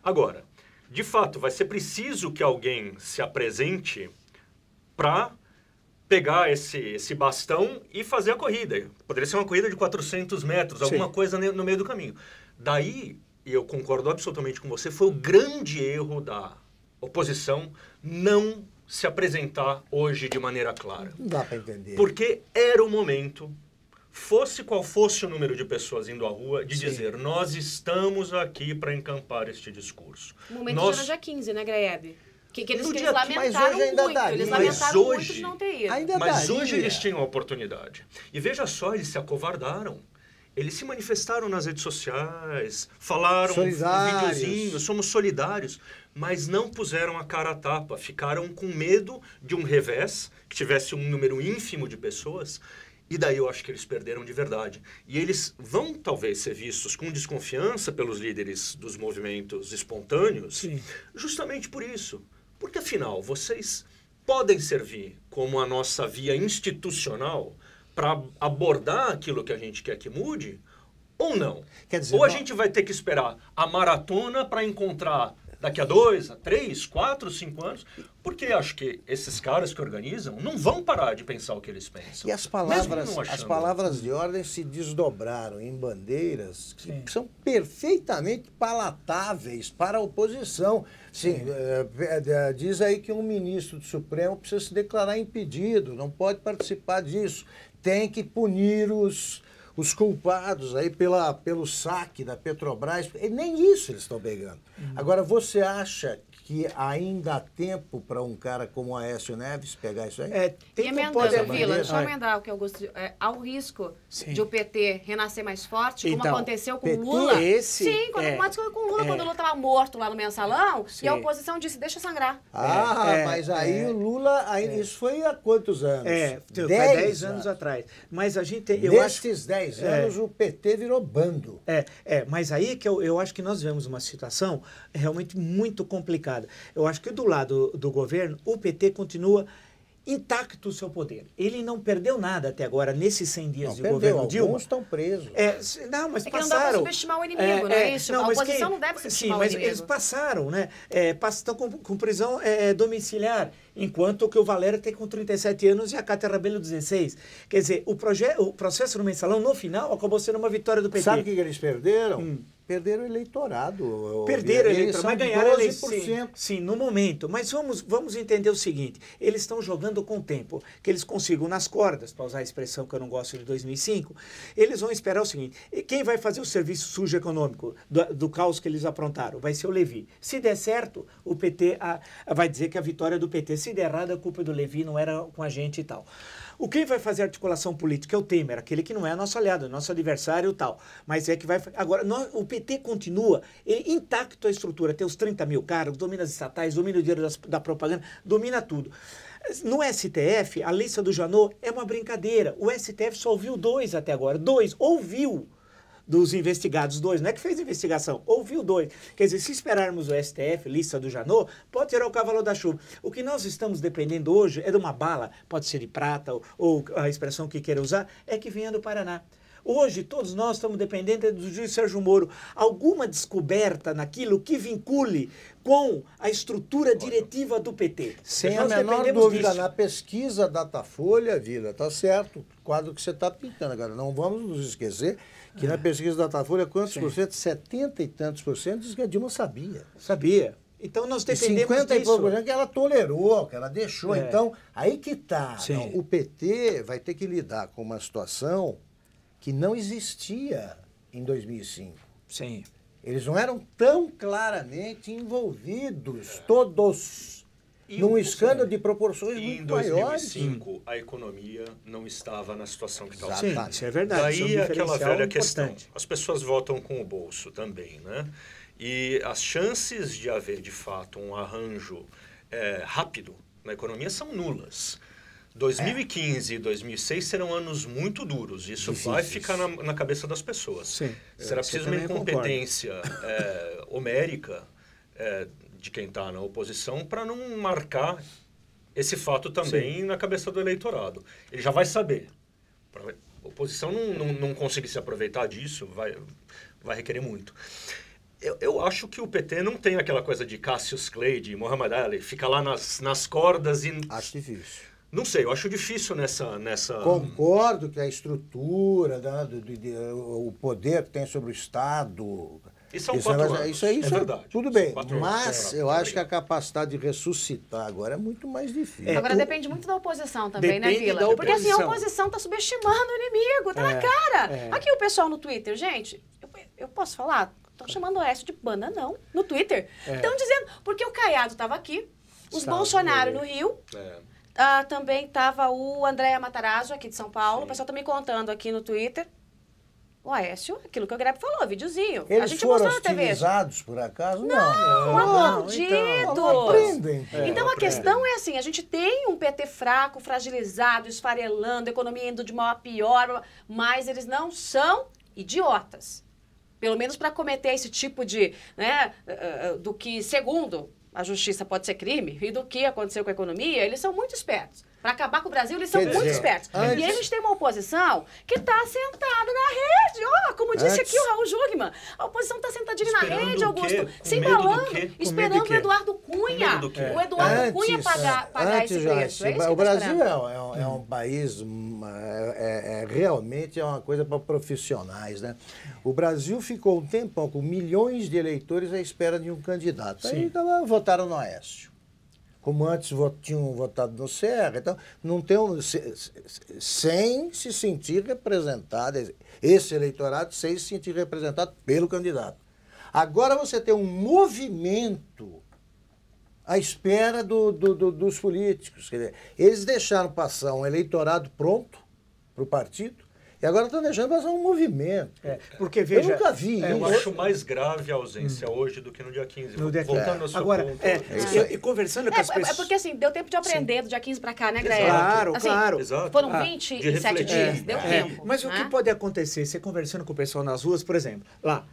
Agora, de fato, vai ser preciso que alguém se apresente para pegar esse bastão e fazer a corrida. Poderia ser uma corrida de 400 metros, alguma coisa no meio do caminho. Daí, e eu concordo absolutamente com você, foi o grande erro da oposição não se apresentar hoje de maneira clara. Não dá para entender. Porque era o momento, fosse qual fosse o número de pessoas indo à rua, de dizer, nós estamos aqui para encampar este discurso. O momento já era dia 15, né, Graeb? Que eles mas lamentaram hoje ainda muito, daria. eles Mas lamentaram muito hoje- de não ter ido. Ainda Mas daria. hoje eles tinham a oportunidade. E veja só, eles se acovardaram. Eles se manifestaram nas redes sociais, falaram Solidários. videozinhos, somos solidários, mas não puseram a cara a tapa, ficaram com medo de um revés, que tivesse um número ínfimo de pessoas, e daí eu acho que eles perderam de verdade. E eles vão talvez ser vistos com desconfiança pelos líderes dos movimentos espontâneos, justamente por isso. Porque afinal, vocês podem servir como a nossa via institucional para abordar aquilo que a gente quer que mude, ou não? Quer dizer, ou a gente vai ter que esperar a maratona para encontrar daqui a 2, a 3, 4, 5 anos, porque acho que esses caras que organizam não vão parar de pensar o que eles pensam. E as palavras de ordem se desdobraram em bandeiras que são perfeitamente palatáveis para a oposição. Sim, diz aí que um ministro do Supremo precisa se declarar impedido, não pode participar disso. Tem que punir os culpados aí pelo saque da Petrobras. E nem isso eles estão pegando. Agora, você acha que ainda há tempo para um cara como o Aécio Neves pegar isso aí? E emendando, Vila, deixa eu emendar o que eu gosto. Há o risco de o PT renascer mais forte, como Então, aconteceu com PT, o Lula. esse quando aconteceu com o Lula, quando o Lula estava morto lá no mensalão, e a oposição disse, deixa sangrar. Mas aí o Lula, isso foi há quantos anos? Foi 10 anos atrás. Mas a gente, eu acho... Nesses 10 anos, o PT virou bando. Mas aí que eu acho que nós vemos uma situação realmente muito complicada. Eu acho que do lado do governo, o PT continua intacto o seu poder. Ele não perdeu nada até agora, nesses 100 dias de governo Dilma. Alguns estão presos. Não, mas que passaram. não dá para subestimar o inimigo, não é isso? A oposição não deve subestimar o inimigo. Sim, mas eles passaram, né? Estão com prisão domiciliar, enquanto que o Valério tem com 37 anos e a Cátia Rabelo 16. Quer dizer, o processo no mensalão, no final, acabou sendo uma vitória do PT. Sabe o que eles perderam? Perderam o eleitorado. Perderam o eleitorado, mas ganharam a eleição. 12%. Sim, no momento. Mas vamos entender o seguinte, eles estão jogando com o tempo, que eles consigam nas cordas, para usar a expressão que eu não gosto de 2005, eles vão esperar o seguinte, quem vai fazer o serviço sujo econômico do caos que eles aprontaram? Vai ser o Levi. Se der certo, o PT vai dizer que a vitória é do PT. Se der errado, a culpa é do Levi, não era com a gente e tal. Quem vai fazer a articulação política é o Temer, aquele que não é nosso aliado, nosso adversário e tal. Mas é que vai... Agora, o PT continua intacto a estrutura, tem os 30 mil cargos, domina as estatais, domina o dinheiro da propaganda, domina tudo. No STF, a lista do Janot é uma brincadeira. O STF só ouviu 2 até agora. 2, ouviu dos investigados, 2, não é que fez investigação, ouviu 2. Quer dizer, se esperarmos o STF, lista do Janot, pode tirar o cavalo da chuva. O que nós estamos dependendo hoje é de uma bala, pode ser de prata, ou a expressão que queira usar, é que venha do Paraná. Hoje, todos nós estamos dependendo do juiz Sérgio Moro. Alguma descoberta naquilo que vincule com a estrutura diretiva do PT. Sem a menor dúvida, na pesquisa Datafolha, Vila, está certo, o quadro que você está pintando. Agora, não vamos nos esquecer que na pesquisa Datafolha, quantos por cento? 70 e tantos por cento diz que a Dilma sabia. Sabia. Então nós dependemos 50 disso. e pouco por cento que ela tolerou, que ela deixou. Então, aí que está. O PT vai ter que lidar com uma situação que não existia em 2005. Sim. Eles não eram tão claramente envolvidos, todos, num escândalo de proporções muito maiores. Em 2005, a economia não estava na situação que estava. Sim, isso é verdade. Daí aquela velha questão. Importante. As pessoas votam com o bolso também, né? E as chances de haver, de fato, um arranjo rápido na economia são nulas. 2015 e 2006 serão anos muito duros. Isso vai ficar na cabeça das pessoas. Sim, será preciso uma incompetência homérica de quem está na oposição para não marcar esse fato também na cabeça do eleitorado. Ele já vai saber. Para a oposição não conseguir se aproveitar disso, vai requerer muito. Eu acho que o PT não tem aquela coisa de Cassius Clay, de Muhammad Ali, fica lá nas cordas e... Acho difícil. Não sei, eu acho difícil nessa... Concordo que a estrutura, né, o poder que tem sobre o Estado... Isso são 4 anos, isso é verdade. Tudo bem, São 4 mas anos. eu acho que a capacidade de ressuscitar agora é muito mais difícil. Agora depende muito da oposição também, né, Depende Vila? da Porque assim, a oposição. oposição tá subestimando o inimigo, tá na cara. Aqui o pessoal no Twitter, gente, eu posso falar? Estão chamando o Aécio de bananão no Twitter. Estão dizendo, porque o Caiado estava aqui, os Estava, Bolsonaro no Rio, também estava o André Matarazzo aqui de São Paulo, o pessoal tá me contando aqui no Twitter. O Aécio, aquilo que o Grebe falou, videozinho. A Eles gente foram mostrou na TV. hostilizados, por acaso? Não, aplaudidos. Não aprendem. Então a questão é assim, a gente tem um PT fraco, fragilizado, esfarelando, a economia indo de mal a pior, mas eles não são idiotas. Pelo menos para cometer esse tipo de, né, do que, segundo a justiça, pode ser crime, e do que aconteceu com a economia, eles são muito espertos. Para acabar com o Brasil, eles são Quer muito dizer, espertos. antes- E aí a gente tem uma oposição que está sentada na rede. Ó, como disse aqui o Raul Jugman, a oposição está sentadinha na Esperando rede, o Augusto, quê? se Com medo do embalando, quê? Com esperando medo de o quê? Eduardo Com Cunha. medo do quê? O Eduardo Cunha pagar esse Joyce, preço. É isso que o eu tô Brasil esperando. é um país, realmente é uma coisa para profissionais, né? O Brasil ficou um tempão com milhões de eleitores à espera de um candidato. Aí votaram no Aécio. Como antes tinham votado no Serra, então não tem sem se sentir representado, esse eleitorado sem se sentir representado pelo candidato. Agora você tem um movimento à espera dos políticos. Quer dizer, eles deixaram passar um eleitorado pronto para o partido e agora estão deixando passar um movimento. Porque, veja... Eu nunca vi Eu isso. acho mais grave a ausência hoje do que no dia 15. No dia 15. Voltando ao seu Agora, ponto. e conversando com as pessoas... É porque assim, deu tempo de aprender do dia 15 para cá, né, Grael? Claro, Assim, claro. Exato. Foram De 27 refletir. dias, deu tempo. Mas o né? que pode acontecer, você conversando com o pessoal nas ruas, por exemplo, lá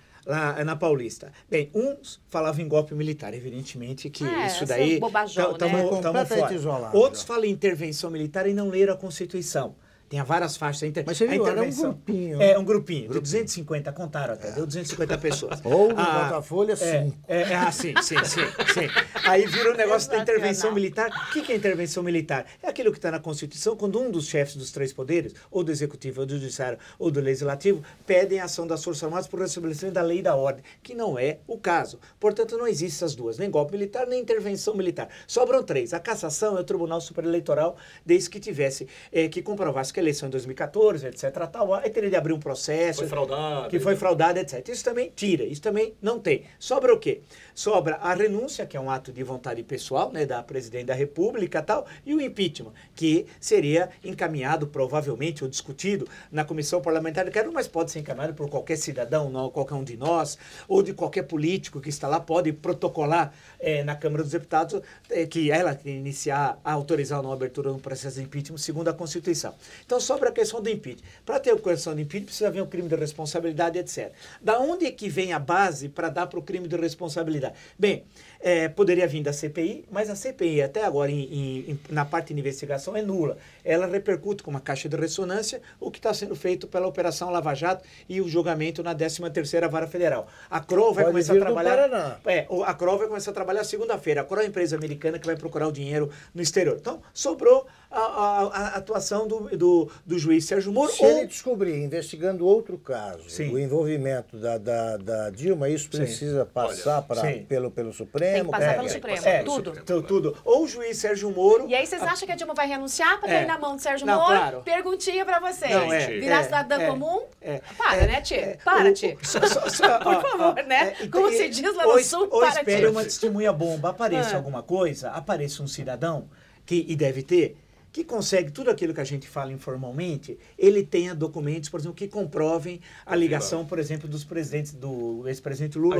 na Paulista. Bem, uns falavam em golpe militar, evidentemente que isso essa daí... bobajão, tamo né? Completamente fora. isolado. Outros falam em intervenção militar e não leram a Constituição. Tem várias faixas. Mas você viu, a era um intervenção. grupinho. É, um grupinho. De 250, contaram até, deu 250 pessoas. Ou no Botafolha, 5. Sim. Aí vira o negócio da intervenção Sensacional. militar. O que é intervenção militar? É aquilo que está na Constituição, quando um dos chefes dos 3 poderes, ou do Executivo, ou do Judiciário, ou do Legislativo, pedem a ação das Forças Armadas por restabelecimento da lei e da ordem, que não é o caso. Portanto, não existem essas duas, nem golpe militar, nem intervenção militar. Sobram 3. A cassação é o Tribunal Superior Eleitoral, desde que tivesse, que comprovasse que a eleição em 2014, etc. Tal, aí teria de abrir um processo. Foi fraudado. Que foi fraudado, etc. Isso também tira, isso também não tem. Sobra o quê? Sobra a renúncia, que é um ato de vontade pessoal, né, da presidente da República e tal, e o impeachment, que seria encaminhado provavelmente ou discutido na comissão parlamentar de inquérito, mas pode ser encaminhado por qualquer cidadão, não, qualquer um de nós, ou de qualquer político que está lá, pode protocolar na Câmara dos Deputados que ela iniciar, autorizar ou não a abertura do processo de impeachment segundo a Constituição. Então sobra a questão do impeachment. Para ter a questão do impeachment precisa haver um crime de responsabilidade, etc. Da onde é que vem a base para dar para o crime de responsabilidade? Bem, poderia vir da CPI, mas a CPI até agora na parte de investigação é nula. Ela repercute com uma caixa de ressonância o que está sendo feito pela Operação Lava Jato e o julgamento na 13ª Vara Federal. A CRO vai começar a trabalhar... a CRO vai começar a trabalhar segunda-feira. A CRO é a empresa americana que vai procurar o dinheiro no exterior. Então, sobrou a atuação do juiz Sérgio Moro. Se ele descobrir, investigando outro caso, Sim. o envolvimento da Dilma, isso precisa passar pelo Supremo? Tem que passar pelo tem que Supremo, passar pelo tudo. Supremo. Tudo. Ou o juiz Sérgio Moro... E aí vocês acham que a Dilma vai renunciar para cair na mão do Sérgio Não, Moro? claro. Perguntinha para vocês. Não, Virar cidadã comum? Para, né, Tchê? Para, Tchê. Por favor, né? Como se diz lá no Sul, ou para, espere Tchê. uma testemunha bomba, apareça alguma coisa, apareça um cidadão, e deve ter, que consegue tudo aquilo que a gente fala informalmente, ele tenha documentos, por exemplo, que comprovem a ligação, por exemplo, dos presidentes, do ex-presidente Lula.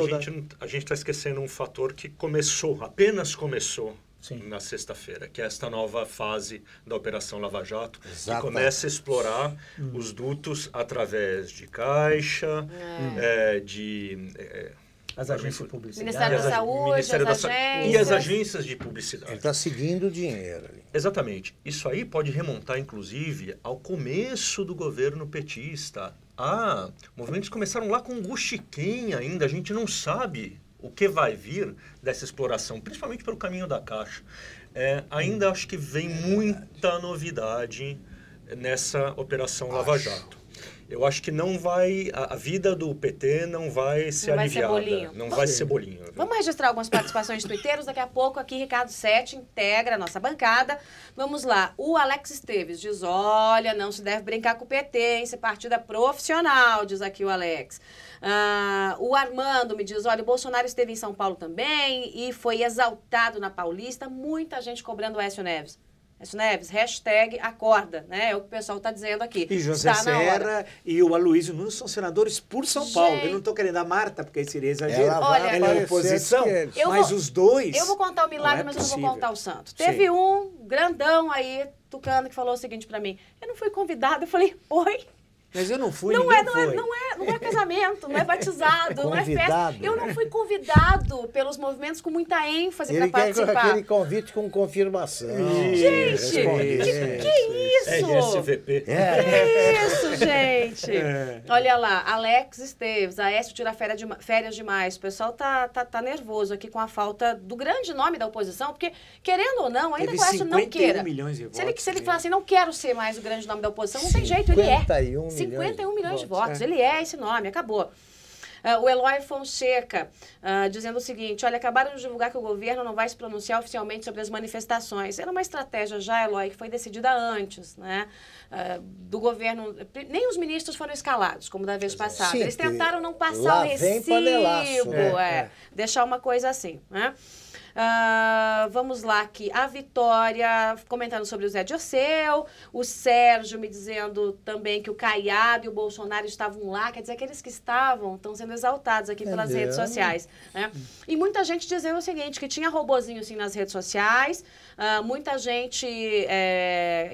A gente está esquecendo um fator que apenas começou Sim. na sexta-feira, que é esta nova fase da Operação Lava Jato, Exato. que começa a explorar os dutos através de caixa, As agências públicas. Ministério da Saúde, Ministério as da agências. e as agências de publicidade. Ele está seguindo o dinheiro ali. Exatamente. Isso aí pode remontar, inclusive, ao começo do governo petista, movimentos começaram lá com Guxiquem ainda, a gente não sabe o que vai vir dessa exploração, principalmente pelo caminho da Caixa. Ainda acho que vem muita novidade nessa Operação Lava Jato. Eu acho que não vai, a vida do PT não vai ser aliviada. Não vai ser bolinho. Vamos registrar algumas participações twitteiros. Daqui a pouco aqui Ricardo Sete integra a nossa bancada. Vamos lá. O Alex Esteves diz, olha, não se deve brincar com o PT, hein? Esse partido é profissional, diz aqui o Alex. O Armando me diz, olha, o Bolsonaro esteve em São Paulo também e foi exaltado na Paulista. Muita gente cobrando o Aécio Neves. Aécio Neves, #acorda, né? É o que o pessoal está dizendo aqui. E José Serra e o Aloysio Nunes são senadores por São Paulo. Eu não estou querendo a Marta, porque aí seria exagero. Ela é oposição, mas os dois... Eu vou contar o milagre, mas eu não vou contar o santo. Teve um grandão aí, tucano, que falou o seguinte para mim. Eu não fui convidado. Eu falei, oi? Mas eu não fui, não é casamento, não é batizado, não é festa. Eu não fui convidado pelos movimentos com muita ênfase para participar. Ele quer aquele convite com confirmação. Gente, que isso? RSVP. Que isso, gente? Olha lá, Alex Esteves, Aécio tira férias demais. O pessoal tá nervoso aqui com a falta do grande nome da oposição, porque, querendo ou não, ainda que o Aécio não queira. Milhões de votos, se ele falar assim, não quero ser mais o grande nome da oposição, não tem jeito, ele é. 51 milhões de votos. Ele é esse nome, acabou. O Eloy Fonseca dizendo o seguinte, olha, acabaram de divulgar que o governo não vai se pronunciar oficialmente sobre as manifestações. Era uma estratégia já, Eloy, que foi decidida antes, né? Do governo. Nem os ministros foram escalados, como da vez passada. Eles tentaram não passar o recibo, deixar uma coisa assim, né? Vamos lá aqui, a Vitória comentando sobre o Zé Dirceu, o Sérgio me dizendo também que o Caiado e o Bolsonaro estavam lá, quer dizer, aqueles que estão sendo exaltados aqui pelas redes sociais, né? E muita gente dizendo o seguinte, que tinha robozinho sim nas redes sociais, muita gente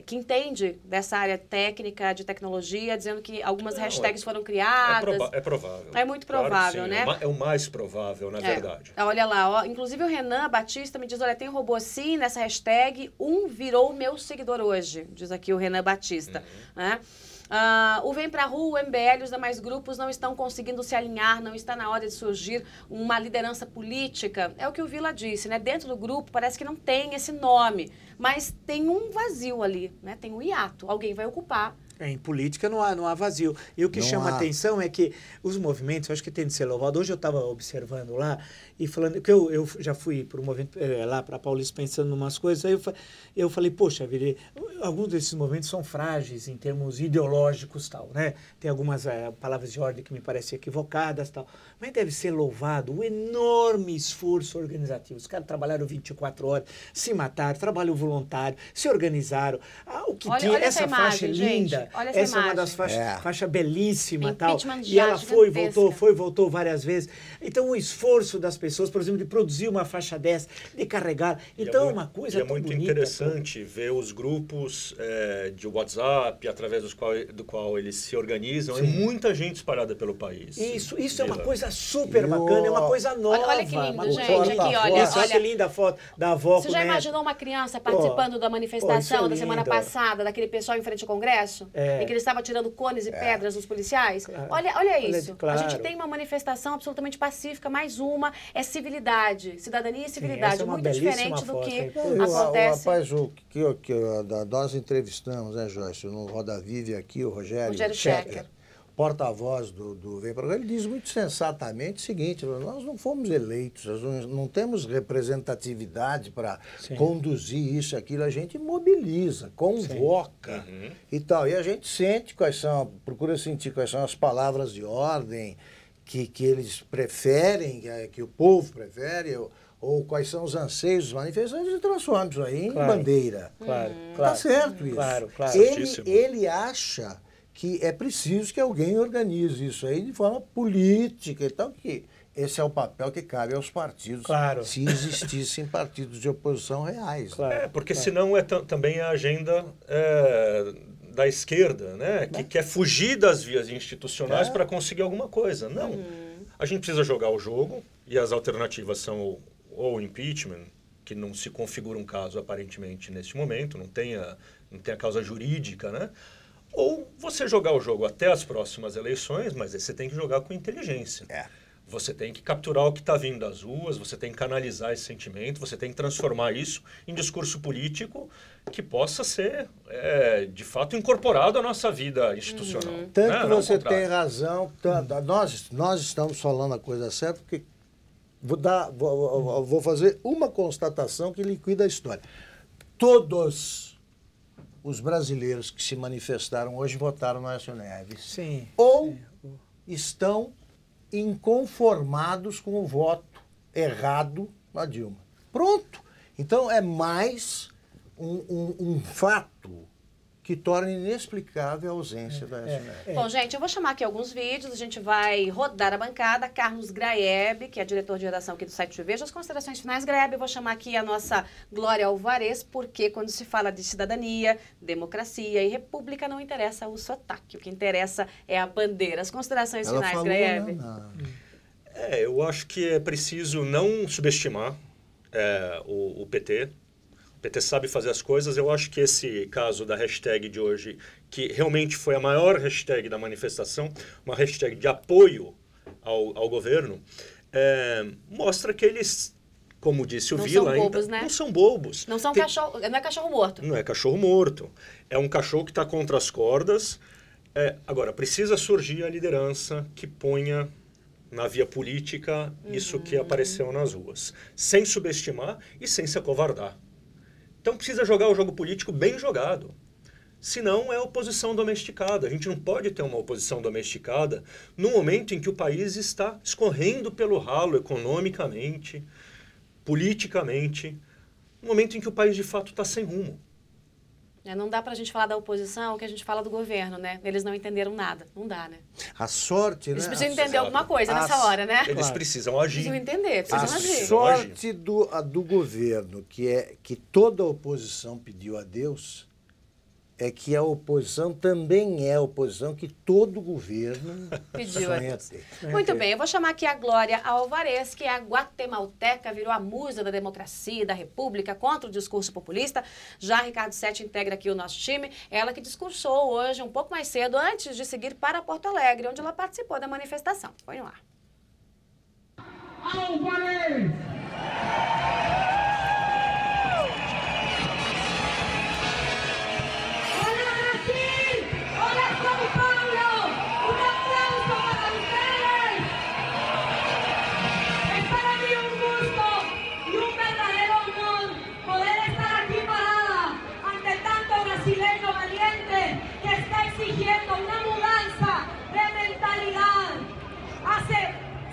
que entende dessa área técnica, de tecnologia, dizendo que algumas hashtags foram criadas. É provável. É muito provável, claro, né? É o mais provável, na verdade. Olha lá, ó, inclusive o Renan Batista me diz, olha, tem robô sim nessa hashtag, virou meu seguidor hoje, diz aqui o Renan Batista, né? O Vem Pra Rua, o MBL e os demais grupos não estão conseguindo se alinhar, não está na hora de surgir uma liderança política. É o que o Vila disse, né? Dentro do grupo parece que não tem esse nome, mas tem um vazio ali, né? Tem um hiato, alguém vai ocupar. Em política não há vazio. E o que chama a atenção é que os movimentos, eu acho que tem de ser louvado. Hoje eu estava observando lá e falando, que eu já fui para o movimento lá para Paulista pensando em umas coisas, aí eu falei, poxa, alguns desses movimentos são frágeis em termos ideológicos tal, né? Tem algumas palavras de ordem que me parecem equivocadas tal, mas deve ser louvado o enorme esforço organizativo. Os caras trabalharam 24 horas, se mataram, trabalho voluntário, se organizaram. O que tinha essa imagem, faixa linda. Gente, olha essa é uma das faixa belíssima tal. E ela voltou várias vezes. Então, o esforço das pessoas, por exemplo, de produzir uma faixa dessa, de carregar. Então, é uma coisa tão bonita. É muito interessante ver os grupos de WhatsApp, através do qual eles se organizam. Sim. É muita gente espalhada pelo país. Isso é uma coisa super bacana, é uma coisa nova. Olha que lindo, gente. Aqui, olha que linda a foto da avó. Você já imaginou uma criança participando da manifestação da semana passada, daquele pessoal em frente ao Congresso? Em que ele estava tirando cones e pedras dos policiais? Claro. Olha isso. Claro. A gente tem uma manifestação absolutamente pacífica, mais uma, é civilidade, cidadania e civilidade. Sim, muito diferente do que acontece. Rapaz, nós entrevistamos, né, Joyce, no Roda Vive aqui, o Rogério Schecker, porta-voz do Vem Pra Cá, ele diz muito sensatamente o seguinte, nós não fomos eleitos, nós não temos representatividade para conduzir isso, aquilo, a gente mobiliza, convoca e tal, e a gente procura sentir quais são as palavras de ordem que eles preferem, que o povo prefere, ou quais são os anseios dos manifestantes e transforma isso aí em bandeira. Claro. Tá certo isso. Claro. Ele acha que é preciso que alguém organize isso aí de forma política e tal, que esse é o papel que cabe aos partidos, se existissem partidos de oposição reais. Porque senão também a agenda da esquerda, né? Que quer fugir das vias institucionais para conseguir alguma coisa. Não. A gente precisa jogar o jogo e as alternativas são ou impeachment, que não se configura um caso aparentemente neste momento, não tem a causa jurídica, né? Ou você jogar o jogo até as próximas eleições, mas aí você tem que jogar com inteligência. Você tem que capturar o que está vindo das ruas, você tem que canalizar esse sentimento, você tem que transformar isso em discurso político que possa ser, de fato, incorporado à nossa vida institucional. Tanto que você tem razão, nós estamos falando a coisa certa, porque vou fazer uma constatação que liquida a história. Todos os brasileiros que se manifestaram hoje votaram no Aécio Neves. Sim. Ou estão inconformados com o voto errado na Dilma. Pronto. Então é mais um fato que torna inexplicável a ausência da Aécio Neves. Bom, gente, eu vou chamar aqui alguns vídeos, a gente vai rodar a bancada. Carlos Graeb, que é diretor de redação aqui do site Veja. As considerações finais, Graeb, eu vou chamar aqui a nossa Glória Alvarez, porque quando se fala de cidadania, democracia e república, não interessa o sotaque. O que interessa é a bandeira. As considerações finais, Graeb. Eu acho que é preciso não subestimar o PT. O PT sabe fazer as coisas. Eu acho que esse caso da hashtag de hoje, que realmente foi a maior hashtag da manifestação, uma hashtag de apoio ao governo, mostra que eles, como disse o Vila, são bobos, né? Não são bobos. Não é cachorro morto. Não é cachorro morto. É um cachorro que está contra as cordas. Agora, precisa surgir a liderança que ponha na via política isso que apareceu nas ruas. Sem subestimar e sem se acovardar. Então precisa jogar o jogo político bem jogado. Senão é oposição domesticada. A gente não pode ter uma oposição domesticada no momento em que o país está escorrendo pelo ralo economicamente, politicamente, no momento em que o país de fato está sem rumo. Não dá pra gente falar da oposição que a gente fala do governo, né? Eles não entenderam nada. Não dá, né? A sorte, Eles né? precisam entender alguma coisa nessa hora, né? Eles precisam agir. Precisam entender, precisam agir. A sorte do governo, que toda a oposição pediu a Deus, é que a oposição também é a oposição que todo governo pediu sonha ter. Muito bem, eu vou chamar aqui a Glória Alvarez, que é a guatemalteca, virou a musa da democracia, da república, contra o discurso populista. Já Ricardo Sete integra aqui o nosso time. Ela que discursou hoje, um pouco mais cedo, antes de seguir para Porto Alegre, onde ela participou da manifestação. Põe no ar. Alvarez! Una mudanza de mentalidad. Hace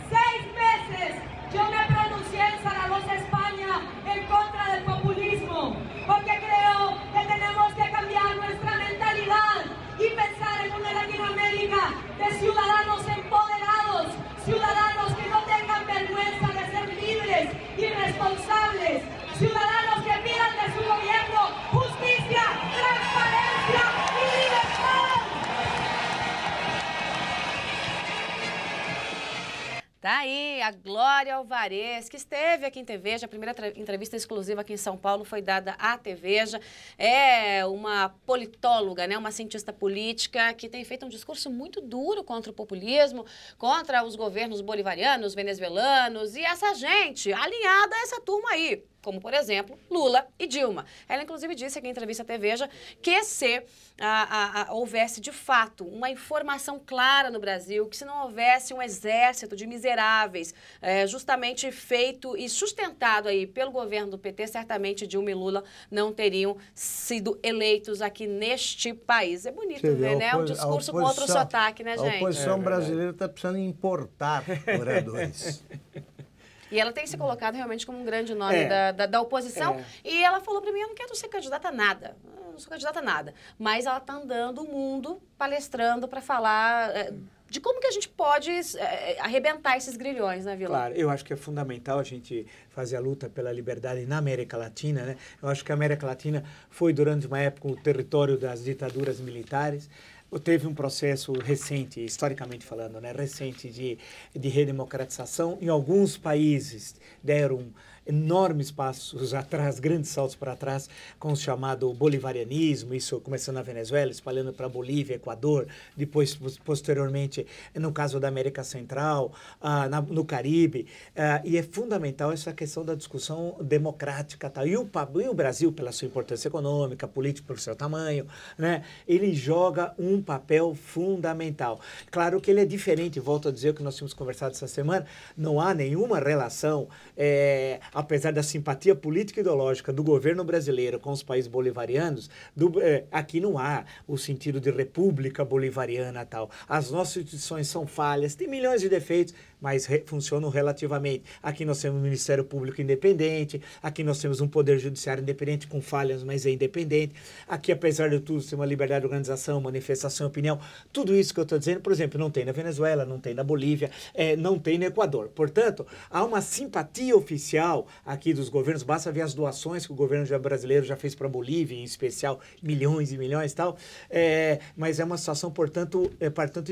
6 meses yo me pronuncié en Zaragoza, España, en contra del populismo, porque creo que tenemos que cambiar nuestra mentalidad y pensar en una Latinoamérica de ciudadanos empoderados, ciudadanos que no tengan vergüenza de ser libres y responsables, ciudadanos que pidan de su gobierno justicia, transparencia y libertad. Tá aí a Glória Alvarez, que esteve aqui em TVeja. A primeira entrevista exclusiva aqui em São Paulo foi dada à TVeja. É uma politóloga, né, uma cientista política que tem feito um discurso muito duro contra o populismo, contra os governos bolivarianos, venezuelanos e essa gente alinhada a essa turma aí, como, por exemplo, Lula e Dilma. Ela, inclusive, disse aqui em entrevista à TVeja que se houvesse, de fato, uma informação clara no Brasil, que se não houvesse um exército de miseráveis, justamente feito e sustentado aí pelo governo do PT, certamente Dilma e Lula não teriam sido eleitos aqui neste país. É bonito ver, né? Um discurso contra o sotaque, né, gente? A oposição brasileira está precisando importar oradores. E ela tem se colocado realmente como um grande nome da oposição. E ela falou para mim, eu não quero ser candidata a nada. Eu não sou candidata a nada. Mas ela está andando o mundo, palestrando para falar de como que a gente pode arrebentar esses grilhões, né, Vila? Claro, eu acho que é fundamental a gente fazer a luta pela liberdade na América Latina, né? Eu acho que a América Latina foi, durante uma época, o território das ditaduras militares. teve um processo recente, historicamente falando, né, recente de redemocratização. Em alguns países deram enormes passos atrás, grandes saltos para trás, com o chamado bolivarianismo, isso começando na Venezuela, espalhando para Bolívia, Equador, depois, posteriormente, no caso da América Central, no Caribe, e é fundamental essa questão da discussão democrática. Tá? E o Brasil, pela sua importância econômica, política, por seu tamanho, né, ele joga um papel fundamental. Claro que ele é diferente, volto a dizer o que nós tínhamos conversado essa semana, não há nenhuma relação, apesar da simpatia política e ideológica do governo brasileiro com os países bolivarianos, aqui não há o sentido de república bolivariana e tal. As nossas instituições são falhas, tem milhões de defeitos, mas funcionam relativamente. Aqui nós temos um Ministério Público independente, aqui nós temos um Poder Judiciário independente, com falhas, mas é independente. Aqui, apesar de tudo, tem uma liberdade de organização, manifestação, opinião. Tudo isso que eu estou dizendo, por exemplo, não tem na Venezuela, não tem na Bolívia, não tem no Equador. Portanto, há uma simpatia oficial aqui dos governos, basta ver as doações que o governo brasileiro já fez para a Bolívia, em especial, milhões e milhões e tal, mas é uma situação, portanto,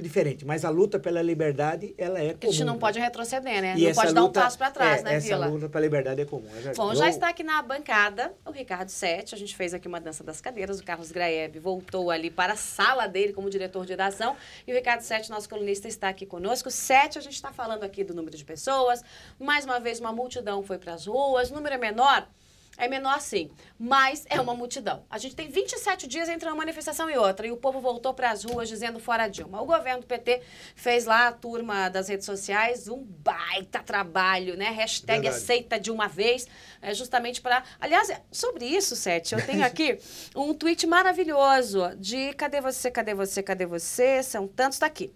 diferente. Mas a luta pela liberdade, ela é comum. A gente não pode retroceder, né? E não pode dar um passo para trás, né, Vila? Essa luta pela liberdade é comum. Bom, já está aqui na bancada o Ricardo Sete, a gente fez aqui uma dança das cadeiras, o Carlos Graeb voltou ali para a sala dele como diretor de redação, e o Ricardo Sete, nosso colunista, está aqui conosco. Sete, a gente está falando aqui do número de pessoas, mais uma vez uma multidão foi para as ruas, o número é menor sim, mas é uma multidão. A gente tem 27 dias entre uma manifestação e outra, e o povo voltou para as ruas dizendo fora Dilma. O governo do PT fez lá, a turma das redes sociais, um baita trabalho, né? Hashtag aceita de uma vez, justamente para... Aliás, sobre isso, Sete, eu tenho aqui um tweet maravilhoso de cadê você, cadê você, cadê você? São tantos, tá aqui.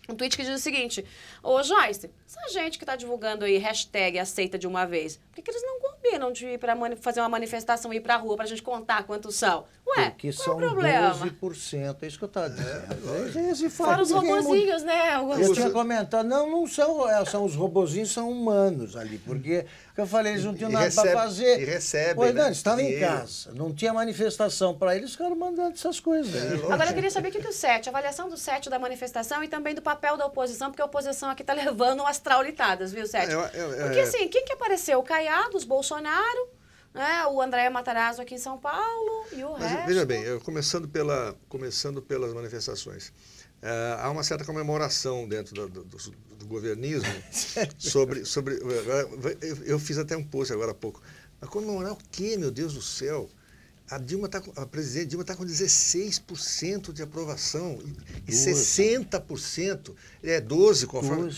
Um tweet que diz o seguinte: ô Joyce, essa gente que está divulgando aí hashtag aceita de uma vez, por que eles não combinam de ir para fazer uma manifestação e ir para a rua para a gente contar quantos são? Ué, porque qual são é o problema? 12%, é isso que eu estava dizendo. Fora os robozinhos, né? Eu tinha comentado, não são os robozinhos, são humanos ali, porque eu falei, eles não tinham nada para fazer. E recebem, pois não, né? eles estavam em casa, não tinha manifestação para eles, ficaram mandando essas coisas. Agora eu queria saber o que o Sete, a avaliação do Sete da manifestação e também do papel da oposição, porque a oposição aqui está levando umas traulitadas, viu, Sete? Porque assim, quem que apareceu? O Caiado, os Bolsonaro, né? O André Matarazzo aqui em São Paulo e o resto. Veja bem, começando pelas manifestações. Há uma certa comemoração dentro do governismo sobre eu fiz até um post agora há pouco. Mas comemorar o quê, meu Deus do céu? A presidente Dilma está com 16% de aprovação e 60%, 12%, conforme,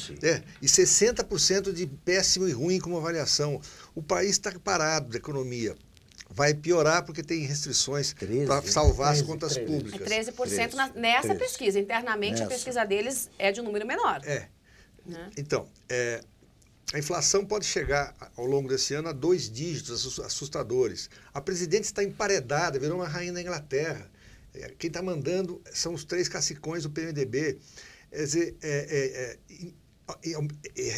e 60% de péssimo e ruim como avaliação. O país está parado da economia. Vai piorar porque tem restrições para salvar as contas públicas. 13% nessa pesquisa. Internamente, a pesquisa deles é de um número menor. Né? Então, a inflação pode chegar, ao longo desse ano, a 2 dígitos assustadores. A presidente está emparedada, virou uma rainha da Inglaterra. Quem está mandando são os 3 cacicões do PMDB. Quer dizer, é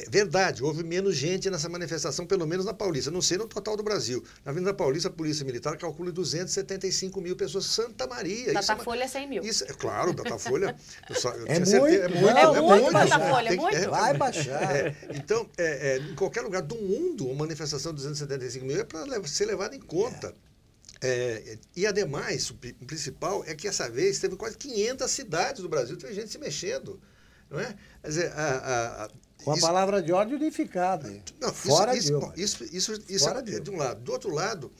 verdade, houve menos gente nessa manifestação, pelo menos na Paulista, não sei no total do Brasil. Na Avenida Paulista, a Polícia Militar calcula 275 mil pessoas. Santa Maria. Datafolha 100 mil. Isso, claro, Datafolha. É muito Datafolha, é muito. Vai baixar. Então, em qualquer lugar do mundo, uma manifestação de 275 mil é para ser levada em conta. E, ademais, o principal é que essa vez teve quase 500 cidades do Brasil, teve gente se mexendo. Não é? Quer dizer, com a palavra de ordem unificada. Não, fora isso é de um lado. Do outro lado,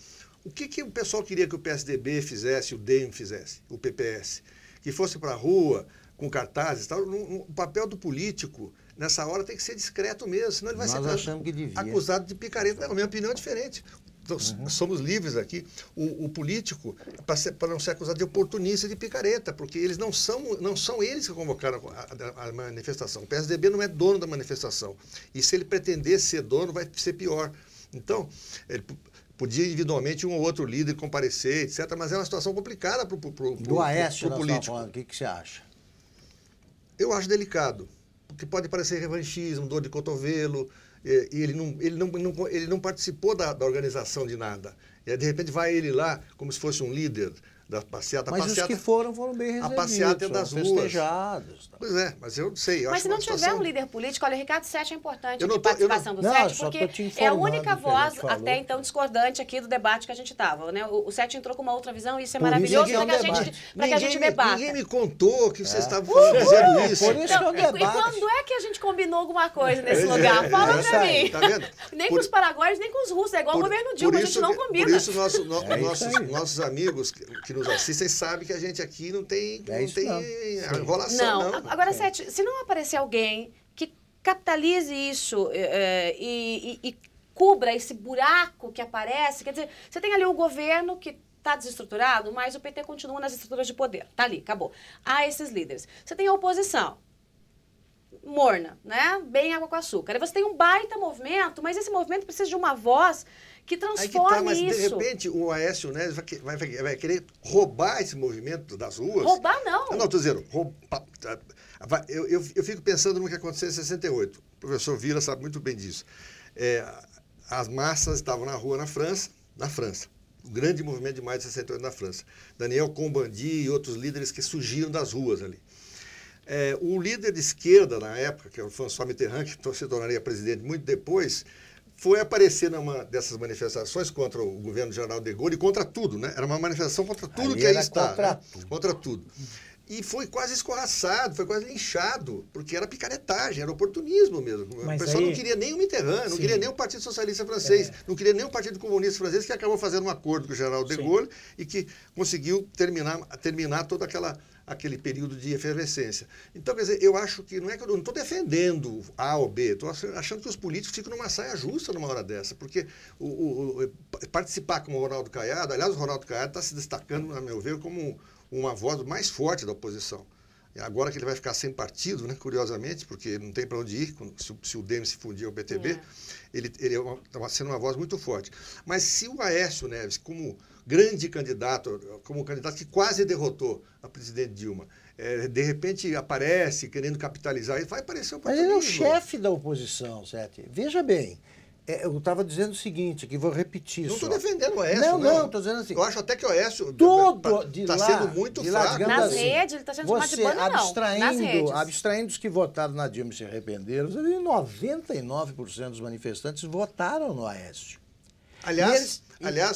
o que o pessoal queria que o PSDB fizesse, o DEM fizesse, o PPS? Que fosse para a rua, com cartazes e tal. O papel do político, nessa hora, tem que ser discreto mesmo, senão ele vai ser acusado de picareta. A minha opinião é diferente. Então, somos livres aqui. O político, para não ser acusado de oportunista e de picareta, porque eles não são eles que convocaram a manifestação. O PSDB não é dono da manifestação. E se ele pretender ser dono, vai ser pior. Então, ele podia individualmente um ou outro líder comparecer, etc., mas é uma situação complicada para o político. Do Aécio, o que você acha? Eu acho delicado, porque pode parecer revanchismo, dor de cotovelo. E ele não participou da organização de nada. E aí, de repente, vai ele lá como se fosse um líder da passeata. Mas os que foram bem resolvidos. A passeata é das ruas. Festejados. Tá? Pois é, mas eu não sei. Mas se não tiver um líder político, olha, Ricardo Sete é importante a participação do Sete, porque é a única voz até então discordante aqui do debate que a gente estava. Né? O Sete entrou com uma outra visão e isso é maravilhoso para que a gente debata. Ninguém me contou que vocês estavam fazendo isso. Por isso então, e quando é que a gente combinou alguma coisa nesse lugar? Fala pra mim. Tá vendo? Nem com os paraguaios, nem com os russos. É igual o governo Dilma, a gente não combina. Por isso nossos amigos que nos assistem sabem que a gente aqui não tem enrolação, não. Agora, Sete, se não aparecer alguém que capitalize isso e cubra esse buraco que aparece, quer dizer, você tem ali o governo que está desestruturado, mas o PT continua nas estruturas de poder. Tá ali, acabou. Há esses líderes. Você tem a oposição. Morna, né? Bem água com açúcar. Aí você tem um baita movimento, mas esse movimento precisa de uma voz que transforme mas isso. De repente o Aécio Neves vai querer roubar esse movimento das ruas. Roubar não. Não, estou dizendo, eu fico pensando no que aconteceu em 68. O professor Vila sabe muito bem disso. As massas estavam na rua na França. O grande movimento de maio de 68 na França. Daniel Cohn-Bendit e outros líderes que surgiram das ruas ali. O líder de esquerda na época, que é o François Mitterrand, que se tornaria presidente muito depois, foi aparecer numa dessas manifestações contra o governo general de Gaulle e contra tudo, né? Era uma manifestação contra tudo que aí está. Contra tudo. E foi quase escorraçado, foi quase linchado, porque era picaretagem, era oportunismo mesmo. O pessoal não queria nem o Mitterrand, não queria nem o Partido Socialista Francês, não queria nem o Partido Comunista Francês, que acabou fazendo um acordo com o general de Gaulle e que conseguiu terminar todo aquele período de efervescência. Então, quer dizer, eu acho que não é que eu não estou defendendo A ou B, estou achando que os políticos ficam numa saia justa numa hora dessa, porque participar como o Ronaldo Caiado, aliás, o Ronaldo Caiado está se destacando, a meu ver, como uma voz mais forte da oposição. E agora que ele vai ficar sem partido, né, curiosamente, porque não tem para onde ir, se o DEM se fundir ao PTB, ele está sendo uma voz muito forte. Mas se o Aécio Neves, como grande candidato, como candidato que quase derrotou a presidente Dilma, de repente aparece querendo capitalizar, ele vai aparecer o Mas ele é o chefe da oposição, Sete. Veja bem, eu estava dizendo o seguinte, que vou repetir isso. Não estou defendendo o Aécio, não, estou dizendo assim. Eu acho até que o Aécio está sendo muito fraco. Nas redes, ele está sendo chamado de banda, abstraindo os que votaram na Dilma e se arrependeram, 99% dos manifestantes votaram no Aécio. Aliás,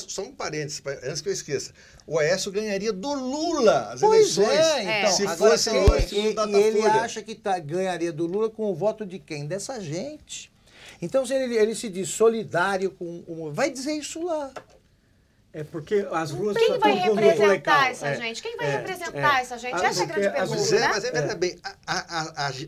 só um parênteses, antes que eu esqueça. O Aécio ganharia do Lula as eleições. Então, se fosse e ele acha que ganharia do Lula com o voto de quem? Dessa gente. Então, se ele se diz solidário com vai dizer isso lá. Porque as ruas Quem vai representar essa gente? Quem vai representar essa gente? Essa é a grande pergunta, né? Mas veja bem,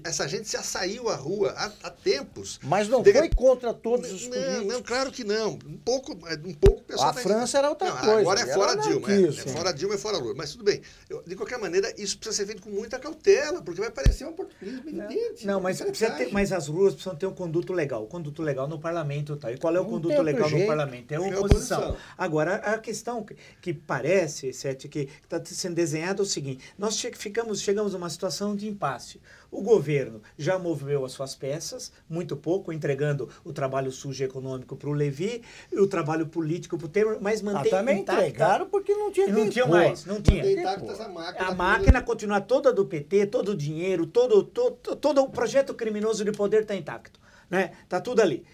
essa gente já saiu à rua há tempos. Mas não foi contra todos os políticos. Não, claro que não. Um pouco o pessoal... A França era outra coisa. Agora é fora Dilma. Fora Dilma e fora Lula. Mas tudo bem. De qualquer maneira, isso precisa ser feito com muita cautela, porque vai parecer um oportunismo evidente. Não, mas as ruas precisam ter um conduto legal. O conduto legal no parlamento. Tá? E qual é o conduto legal no parlamento? É a oposição. Agora, a questão que parece, Sete, que está sendo desenhada é o seguinte: nós chegamos a uma situação de impasse. O governo já moveu as suas peças, muito pouco, entregando o trabalho sujo econômico para o Levi e o trabalho político para o Temer, mas mantém também intacta. Entregaram porque não tinha mais. Não tinha. A máquina continua toda do PT, todo o dinheiro, todo o projeto criminoso de poder está intacto. Né? Tá tudo ali.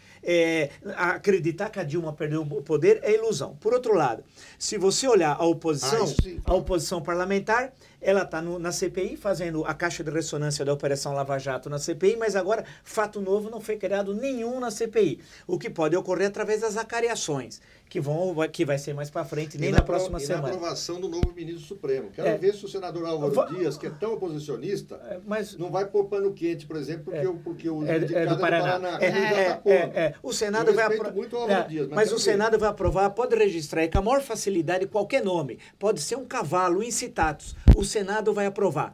Acreditar que a Dilma perdeu o poder é ilusão. Por outro lado, se você olhar a oposição parlamentar, ela está na CPI, fazendo a caixa de ressonância da Operação Lava Jato na CPI, mas agora, fato novo, não foi criado nenhum na CPI. O que pode ocorrer através das acariações, que vai ser mais para frente, nem na próxima semana. E na aprovação do novo ministro Supremo. Quero ver se o senador Álvaro Dias, que é tão oposicionista, não vai pôr pano quente, por exemplo, porque o do Paraná. O Senado vai aprovar. Mas o Senado vai aprovar, pode registrar com a maior facilidade qualquer nome. Pode ser um cavalo, incitatus. O Senado vai aprovar.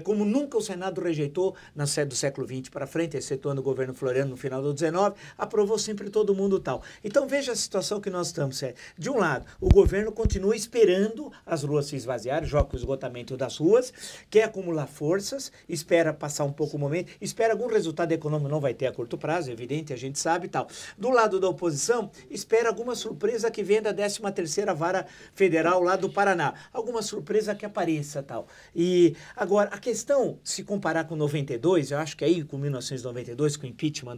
Como nunca o Senado rejeitou na sede do século XX para frente, excetuando o governo Floriano no final do XIX, aprovou sempre todo mundo tal. Então veja a situação que nós estamos. De um lado, o governo continua esperando as ruas se esvaziarem, joga o esgotamento das ruas, quer acumular forças, espera passar um pouco o momento, espera algum resultado econômico, não vai ter a curto prazo, é evidente, a gente sabe e tal. Do lado da oposição, espera alguma surpresa que venha da 13ª Vara Federal lá do Paraná. Alguma surpresa que apareça tal. E agora, a questão, se comparar com 92, eu acho que aí com 1992, com o impeachment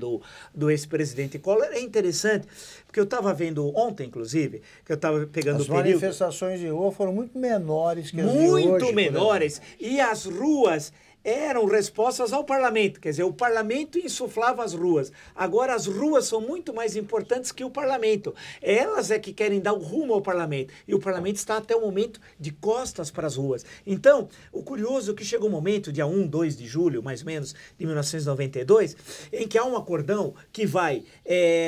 do ex-presidente Collor, é interessante, porque eu estava vendo ontem, inclusive, que eu estava pegando o período... As manifestações de rua foram muito menores que as de hoje. Muito menores. E as ruas eram respostas ao parlamento, quer dizer, o parlamento insuflava as ruas. Agora as ruas são muito mais importantes que o parlamento. Elas é que querem dar o rumo ao parlamento. E o parlamento está até o momento de costas para as ruas. Então, o curioso é que chegou um momento, dia 1, 2 de julho, mais ou menos, de 1992, em que há um acordão que vai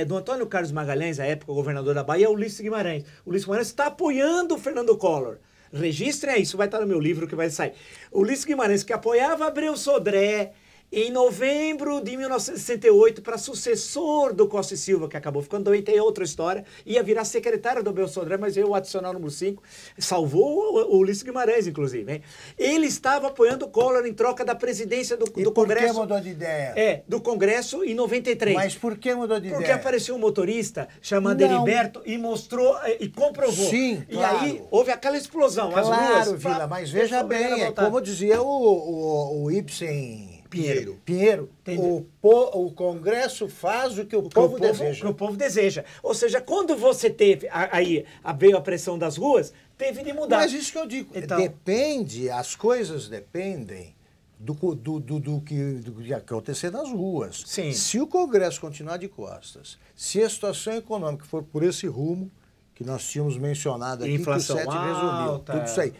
do Antônio Carlos Magalhães, à época governador da Bahia, ao Ulisses Guimarães. O Ulisses Guimarães está apoiando o Fernando Collor. Registrem isso, vai estar no meu livro que vai sair. Ulisses Guimarães, que apoiava Abreu Sodré em novembro de 1968 para sucessor do Costa e Silva, que acabou ficando doente, é outra história, ia virar secretário do Abreu Sodré, mas veio o adicional número 5, salvou o Ulisses Guimarães, inclusive. Hein? Ele estava apoiando o Collor em troca da presidência do Congresso. Por que mudou de ideia? Do Congresso em 93. Mas por que mudou de ideia? Porque apareceu um motorista chamado Heriberto e mostrou e comprovou. Sim, e claro. aí houve aquela explosão. Claro, as ruas, Vila, mas veja bem, é como dizia o Ibsen... Pinheiro. O Congresso faz o que o povo deseja. O que o povo deseja. Ou seja, quando você teve, aí veio a pressão das ruas, teve de mudar. Mas isso que eu digo, então, depende, as coisas dependem do que acontecer nas ruas. Sim. Se o Congresso continuar de costas, se a situação econômica for por esse rumo que nós tínhamos mencionado aqui, inflação que o 7 resumiu, tudo isso aí.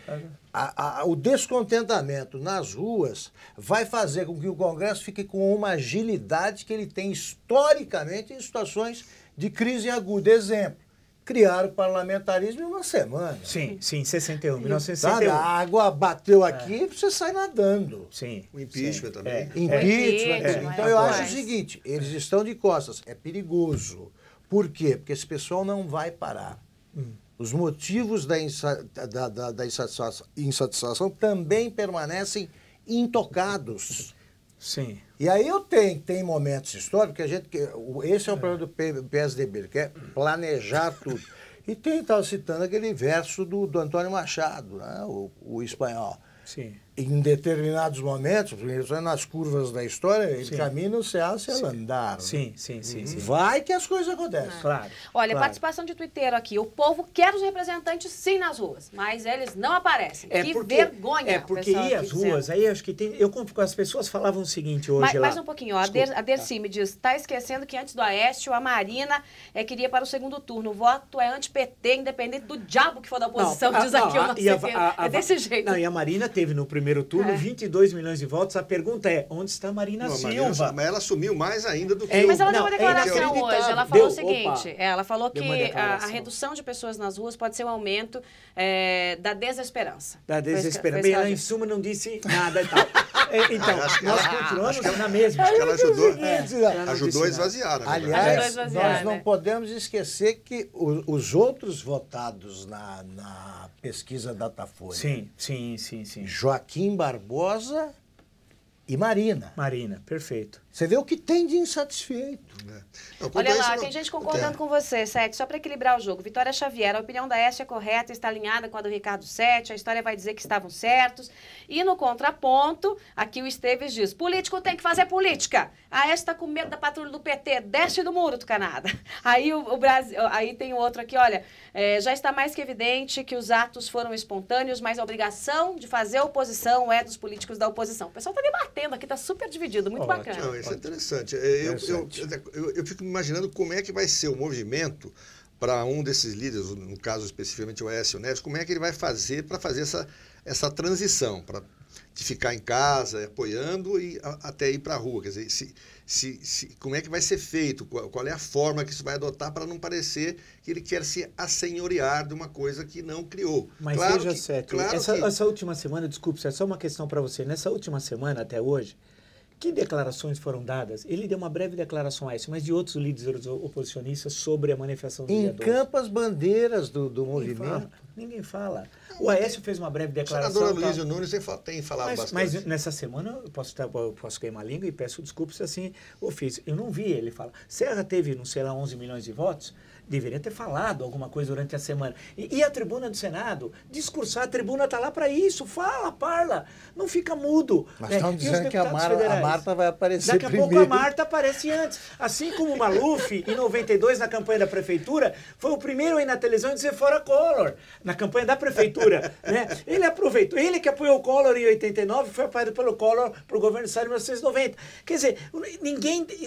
O descontentamento nas ruas vai fazer com que o Congresso fique com uma agilidade que ele tem historicamente em situações de crise aguda. Exemplo, criaram o parlamentarismo em uma semana. Sim, 61, 1961. Sabe, a água bateu aqui, você sai nadando. Sim. O impeachment também. Impeachment. Então eu acho o seguinte, eles estão de costas, é perigoso. Por quê? Porque esse pessoal não vai parar. Os motivos da insatisfação também permanecem intocados. Sim. E aí tem momentos históricos que esse é o problema do PSDB, ele quer planejar tudo. E estava citando aquele verso do Antônio Machado, né? o espanhol. Sim. Em determinados momentos, nas curvas da história, ele camina o céu se ela andar. Sim. Vai que as coisas acontecem. Claro. Olha, participação de tuiteiro aqui. O povo quer os representantes sim nas ruas, mas eles não aparecem. Que vergonha. Porque ir às ruas, aí acho que as pessoas falavam o seguinte hoje lá. Mais um pouquinho, ó, a Dercy me diz, está esquecendo que antes do Aécio, a Marina queria para o segundo turno. O voto é anti-PT, independente do diabo que for da oposição, diz aqui o nosso é desse jeito. Não, e a Marina teve no primeiro turno 22 milhões de votos. A pergunta é, onde está a Marina Silva? Mas ela assumiu mais ainda do que Mas ela deu uma declaração hoje. Ela falou o seguinte, ela falou que a redução de pessoas nas ruas pode ser um aumento da desesperança. Da desesperança. Bem, ela em suma não disse nada e tal. Então, nós continuamos na mesma. Acho que ela ajudou a esvaziar. Aliás, nós não podemos esquecer que os outros votados na pesquisa Datafolha. Sim. Joaquim Barbosa e Marina. Marina, perfeito. Você vê o que tem de insatisfeito. Olha lá, tem gente concordando com você, Sete, só para equilibrar o jogo. Vitória Xavier, a opinião da Aécio é correta, está alinhada com a do Ricardo Sete, a história vai dizer que estavam certos. E no contraponto, aqui o Esteves diz, político tem que fazer política. A Aécio está com medo da patrulha do PT, desce do muro, Tucanada. Aí o Brasil, aí tem outro aqui, olha, já está mais que evidente que os atos foram espontâneos, mas a obrigação de fazer oposição é dos políticos da oposição. O pessoal está debatendo aqui, está super dividido, muito bacana. Não, isso é interessante. Eu fico imaginando como é que vai ser o movimento para um desses líderes, no caso especificamente o Aécio Neves, como é que ele vai fazer para fazer essa transição, para de ficar em casa, apoiando e até ir para a rua. Quer dizer, como é que vai ser feito? Qual é a forma que isso vai adotar para não parecer que ele quer se assenhorear de uma coisa que não criou? Mas claro veja, que, Sérgio, claro essa última semana, desculpe, Sérgio, só uma questão para você. Nessa última semana, até hoje, que declarações foram dadas? Ele deu uma breve declaração a isso, mas de outros líderes oposicionistas sobre a manifestação dos vereadores. Encampa as bandeiras do movimento. Ninguém fala. O Aécio fez uma breve a declaração. senadora Luísa Nunes tem falado bastante. Mas nessa semana eu posso queimar a língua e peço desculpas se assim eu fiz. Eu não vi ele falar. Serra teve, não sei lá, 11 milhões de votos. Deveria ter falado alguma coisa durante a semana. E a tribuna do Senado? Discursar, a tribuna está lá para isso. Fala, parla. Não fica mudo. Mas estão dizendo que a Marta vai aparecer Daqui a primeiro. pouco a Marta aparece antes. Assim como o Maluf, em 92, na campanha da prefeitura, foi o primeiro aí na televisão a dizer fora Collor, na campanha da prefeitura. Né? Ele aproveitou. Ele que apoiou o Collor em 89, foi apoiado pelo Collor para o governo do Estado em 1990. Quer dizer,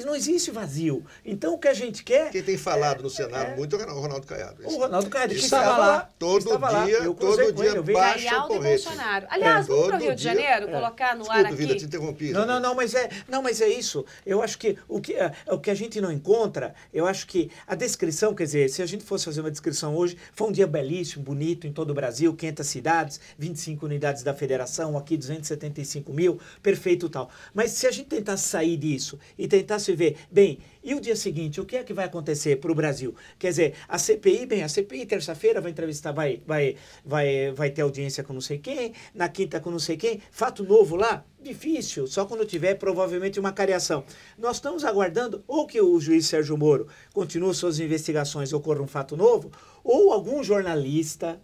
não existe vazio. Então o que a gente quer... Quem tem falado no Senado muito é o Ronaldo Caiado. O Ronaldo Caiado, que estava lá. Todo dia baixa o porrete. Bolsonaro. Aliás, vamos para o Rio de Janeiro, colocar no ar aqui. Vida, te interrompi. Não, mas é isso. Eu acho que o que a gente não encontra, eu acho que a descrição, quer dizer, se a gente fosse fazer uma descrição hoje, foi um dia belíssimo, bonito em todo o Brasil, 500 cidades, 25 unidades da federação, aqui 275 mil, perfeito tal. Mas se a gente tentasse sair disso e tentasse ver, bem, e o dia seguinte, o que é que vai acontecer para o Brasil? Quer dizer, a CPI terça-feira vai entrevistar, vai ter audiência com não sei quem, na quinta com não sei quem, fato novo lá, difícil, só quando tiver provavelmente uma cariação. Nós estamos aguardando ou que o juiz Sérgio Moro continue suas investigações e ocorra um fato novo, ou algum jornalista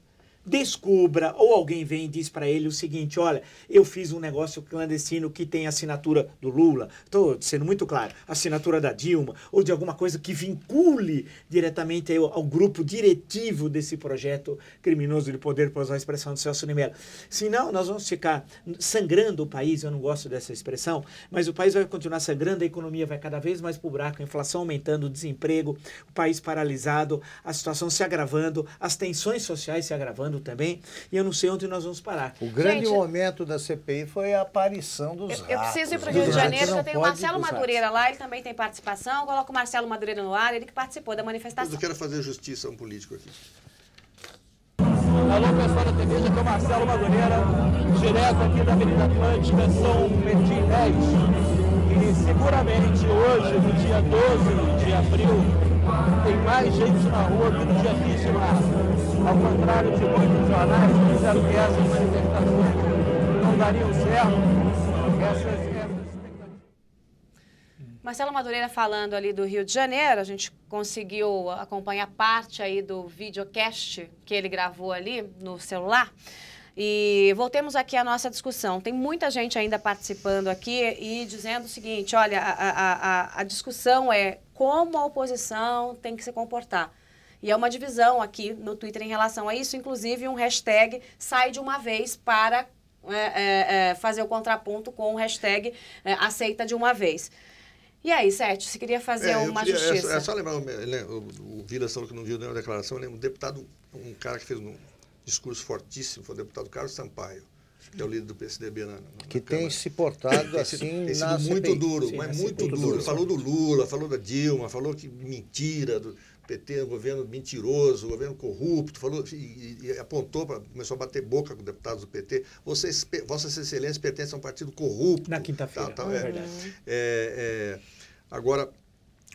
descubra, ou alguém vem e diz para ele o seguinte, olha, eu fiz um negócio clandestino que tem assinatura do Lula, estou sendo muito claro, assinatura da Dilma, ou de alguma coisa que vincule diretamente ao grupo diretivo desse projeto criminoso de poder, por usar a expressão do Celso de Mello. Senão, nós vamos ficar sangrando o país, eu não gosto dessa expressão, mas o país vai continuar sangrando, a economia vai cada vez mais para o buraco, a inflação aumentando, o desemprego, o país paralisado, a situação se agravando, as tensões sociais se agravando também, e eu não sei onde nós vamos parar. O grande momento da CPI foi a aparição dos ratos. Eu preciso ir para o Rio de Janeiro, porque eu tenho o Marcelo Madureira lá, ele também tem participação, coloco o Marcelo Madureira no ar, ele que participou da manifestação. Eu quero fazer justiça a um político aqui. Alô, pessoal da TV, aqui é o Marcelo Madureira, direto aqui da Avenida Atlântica, São Metim 10, e seguramente hoje, no dia 12 de abril, tem mais gente na rua que no dia 20 de março. Ao contrário de muitos jornais que disseram que essas manifestações não dariam certo, essas expectativas. Marcelo Madureira falando ali do Rio de Janeiro, a gente conseguiu acompanhar parte aí do videocast que ele gravou ali no celular. E voltemos aqui à nossa discussão. Tem muita gente ainda participando aqui e dizendo o seguinte, olha, a discussão é como a oposição tem que se comportar. E é uma divisão aqui no Twitter em relação a isso, inclusive um hashtag sai de uma vez para fazer o contraponto com o hashtag aceita de uma vez. E aí, Sérgio, você queria fazer uma justiça? É só lembrar, o Vila falou que não viu nenhuma declaração, eu lembro um deputado, um cara que fez um discurso fortíssimo, foi o deputado Carlos Sampaio, que é o líder do PSDB na que Câmara. Tem se portado assim tem na sido muito CPI. duro, Sim, mas na muito CPI, duro. Falou do Lula, falou da Dilma, falou que mentira, do PT, um governo mentiroso, um governo corrupto, falou e apontou, começou a bater boca com deputados do PT. Vossas Excelências pertencem a um partido corrupto. Na quinta-feira, é verdade. Agora,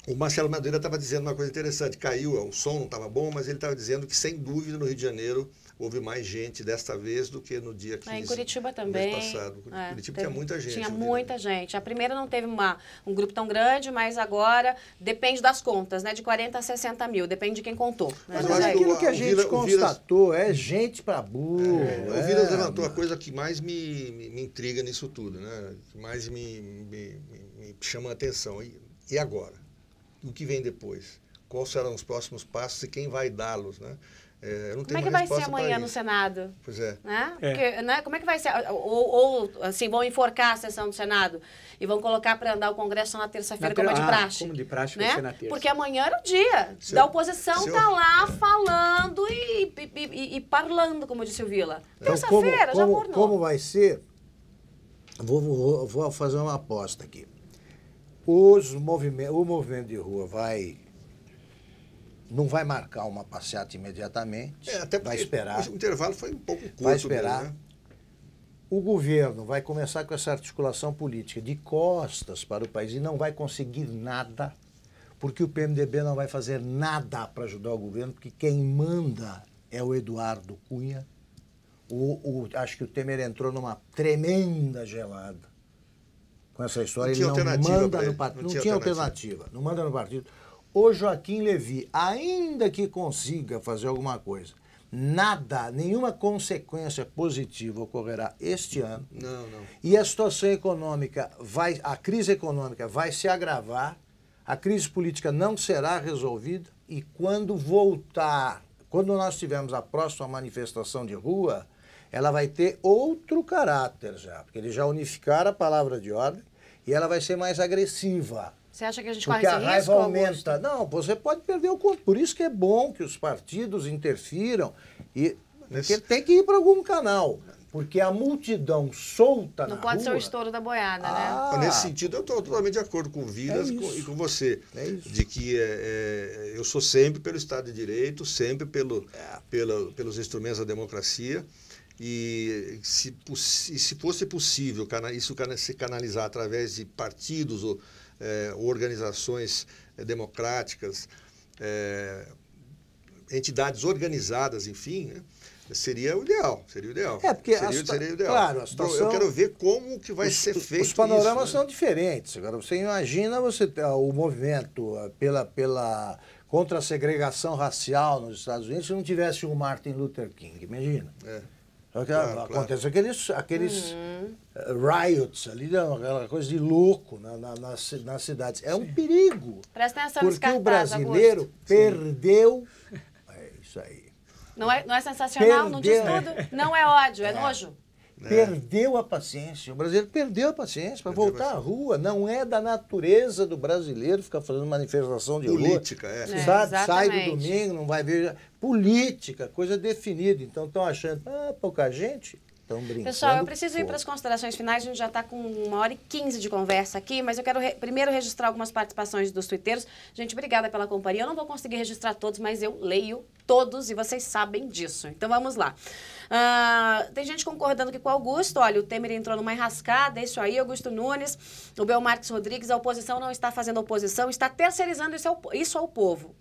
o Marcelo Madureira estava dizendo uma coisa interessante, caiu, o som não estava bom, mas ele estava dizendo que, sem dúvida, no Rio de Janeiro, houve mais gente desta vez do que no dia 15, em Curitiba também. No mês passado. Curitiba tinha muita gente. Tinha muita gente. A primeira não teve um grupo tão grande, mas agora depende das contas, né? De 40 a 60 mil, depende de quem contou. Né? Mas aquilo que a gente constatou é gente para burro. O Vilas levantou a coisa que mais me intriga nisso tudo, né? Que mais me chama a atenção. E agora? O que vem depois? Quais serão os próximos passos e quem vai dá-los, né? Eu não como é que vai ser amanhã no Senado? Pois é. Né? Porque, né? Como é que vai ser? Ou assim, vão enforcar a sessão do Senado e vão colocar para andar o Congresso na terça-feira, como é de praxe. Como de praxe, né? vai ser na terça. Porque amanhã era o dia da oposição tá lá falando e parlando, como disse o Vila. Então, Terça-feira, já mornou. Como vai ser? Vou fazer uma aposta aqui. O movimento de rua não vai marcar uma passeata imediatamente, até vai esperar. O intervalo foi um pouco curto. Vai esperar. Mesmo, né? O governo vai começar com essa articulação política de costas para o país e não vai conseguir nada, porque o PMDB não vai fazer nada para ajudar o governo, porque quem manda é o Eduardo Cunha. Acho que o Temer entrou numa tremenda gelada com essa história. Ele não manda no partido. Não tinha alternativa. Não manda no partido. O Joaquim Levy, ainda que consiga fazer alguma coisa, nenhuma consequência positiva ocorrerá este ano. Não. E a situação econômica a crise econômica vai se agravar, a crise política não será resolvida e quando nós tivermos a próxima manifestação de rua, ela vai ter outro caráter já, porque eles já unificaram a palavra de ordem e ela vai ser mais agressiva. Você acha que a gente corre porque esse a risco, raiva aumenta. Augusto? Não, você pode perder o controle. Por isso que é bom que os partidos interfiram. Porque tem que ir para algum canal. Porque a multidão solta Não na pode rua, ser o estouro da boiada, né? Nesse sentido, eu estou totalmente de acordo com o Vilas e com você. De que eu sou sempre pelo Estado de Direito, sempre pelos instrumentos da democracia. E se fosse possível isso se canalizar através de partidos ou organizações democráticas, entidades organizadas, enfim, né? Seria o ideal. Seria o ideal. Porque seria o ideal. Claro, a situação, eu quero ver como que vai ser feito isso. Os panoramas isso, né? são diferentes. Agora, você imagina o movimento contra a segregação racial nos Estados Unidos se não tivesse um Martin Luther King. Imagina. Acontece aqueles riots ali, aquela coisa de louco nas cidades. É um perigo. Presta atenção porque nesse o cartaz, brasileiro Augusto. perdeu. É isso aí. Não é sensacional? Não diz tudo? Não é ódio, é nojo. Perdeu a paciência. O brasileiro perdeu a paciência para voltar à rua. Não é da natureza do brasileiro ficar fazendo manifestação de política, rua. Sabe? Sai do domingo, não vai ver. Política, coisa definida. Então estão achando, pouca gente. Estão brincando. Pessoal, eu preciso ir para as considerações finais. A gente já está com 1h15 de conversa aqui, mas eu quero primeiro registrar algumas participações dos tuiteiros. Gente, obrigada pela companhia. Eu não vou conseguir registrar todos, mas eu leio todos e vocês sabem disso. Então vamos lá. Tem gente concordando aqui com o Augusto. Olha, o Temer entrou numa enrascada, isso aí, Augusto Nunes. O Belmarques Rodrigues, a oposição não está fazendo oposição, está terceirizando isso ao povo.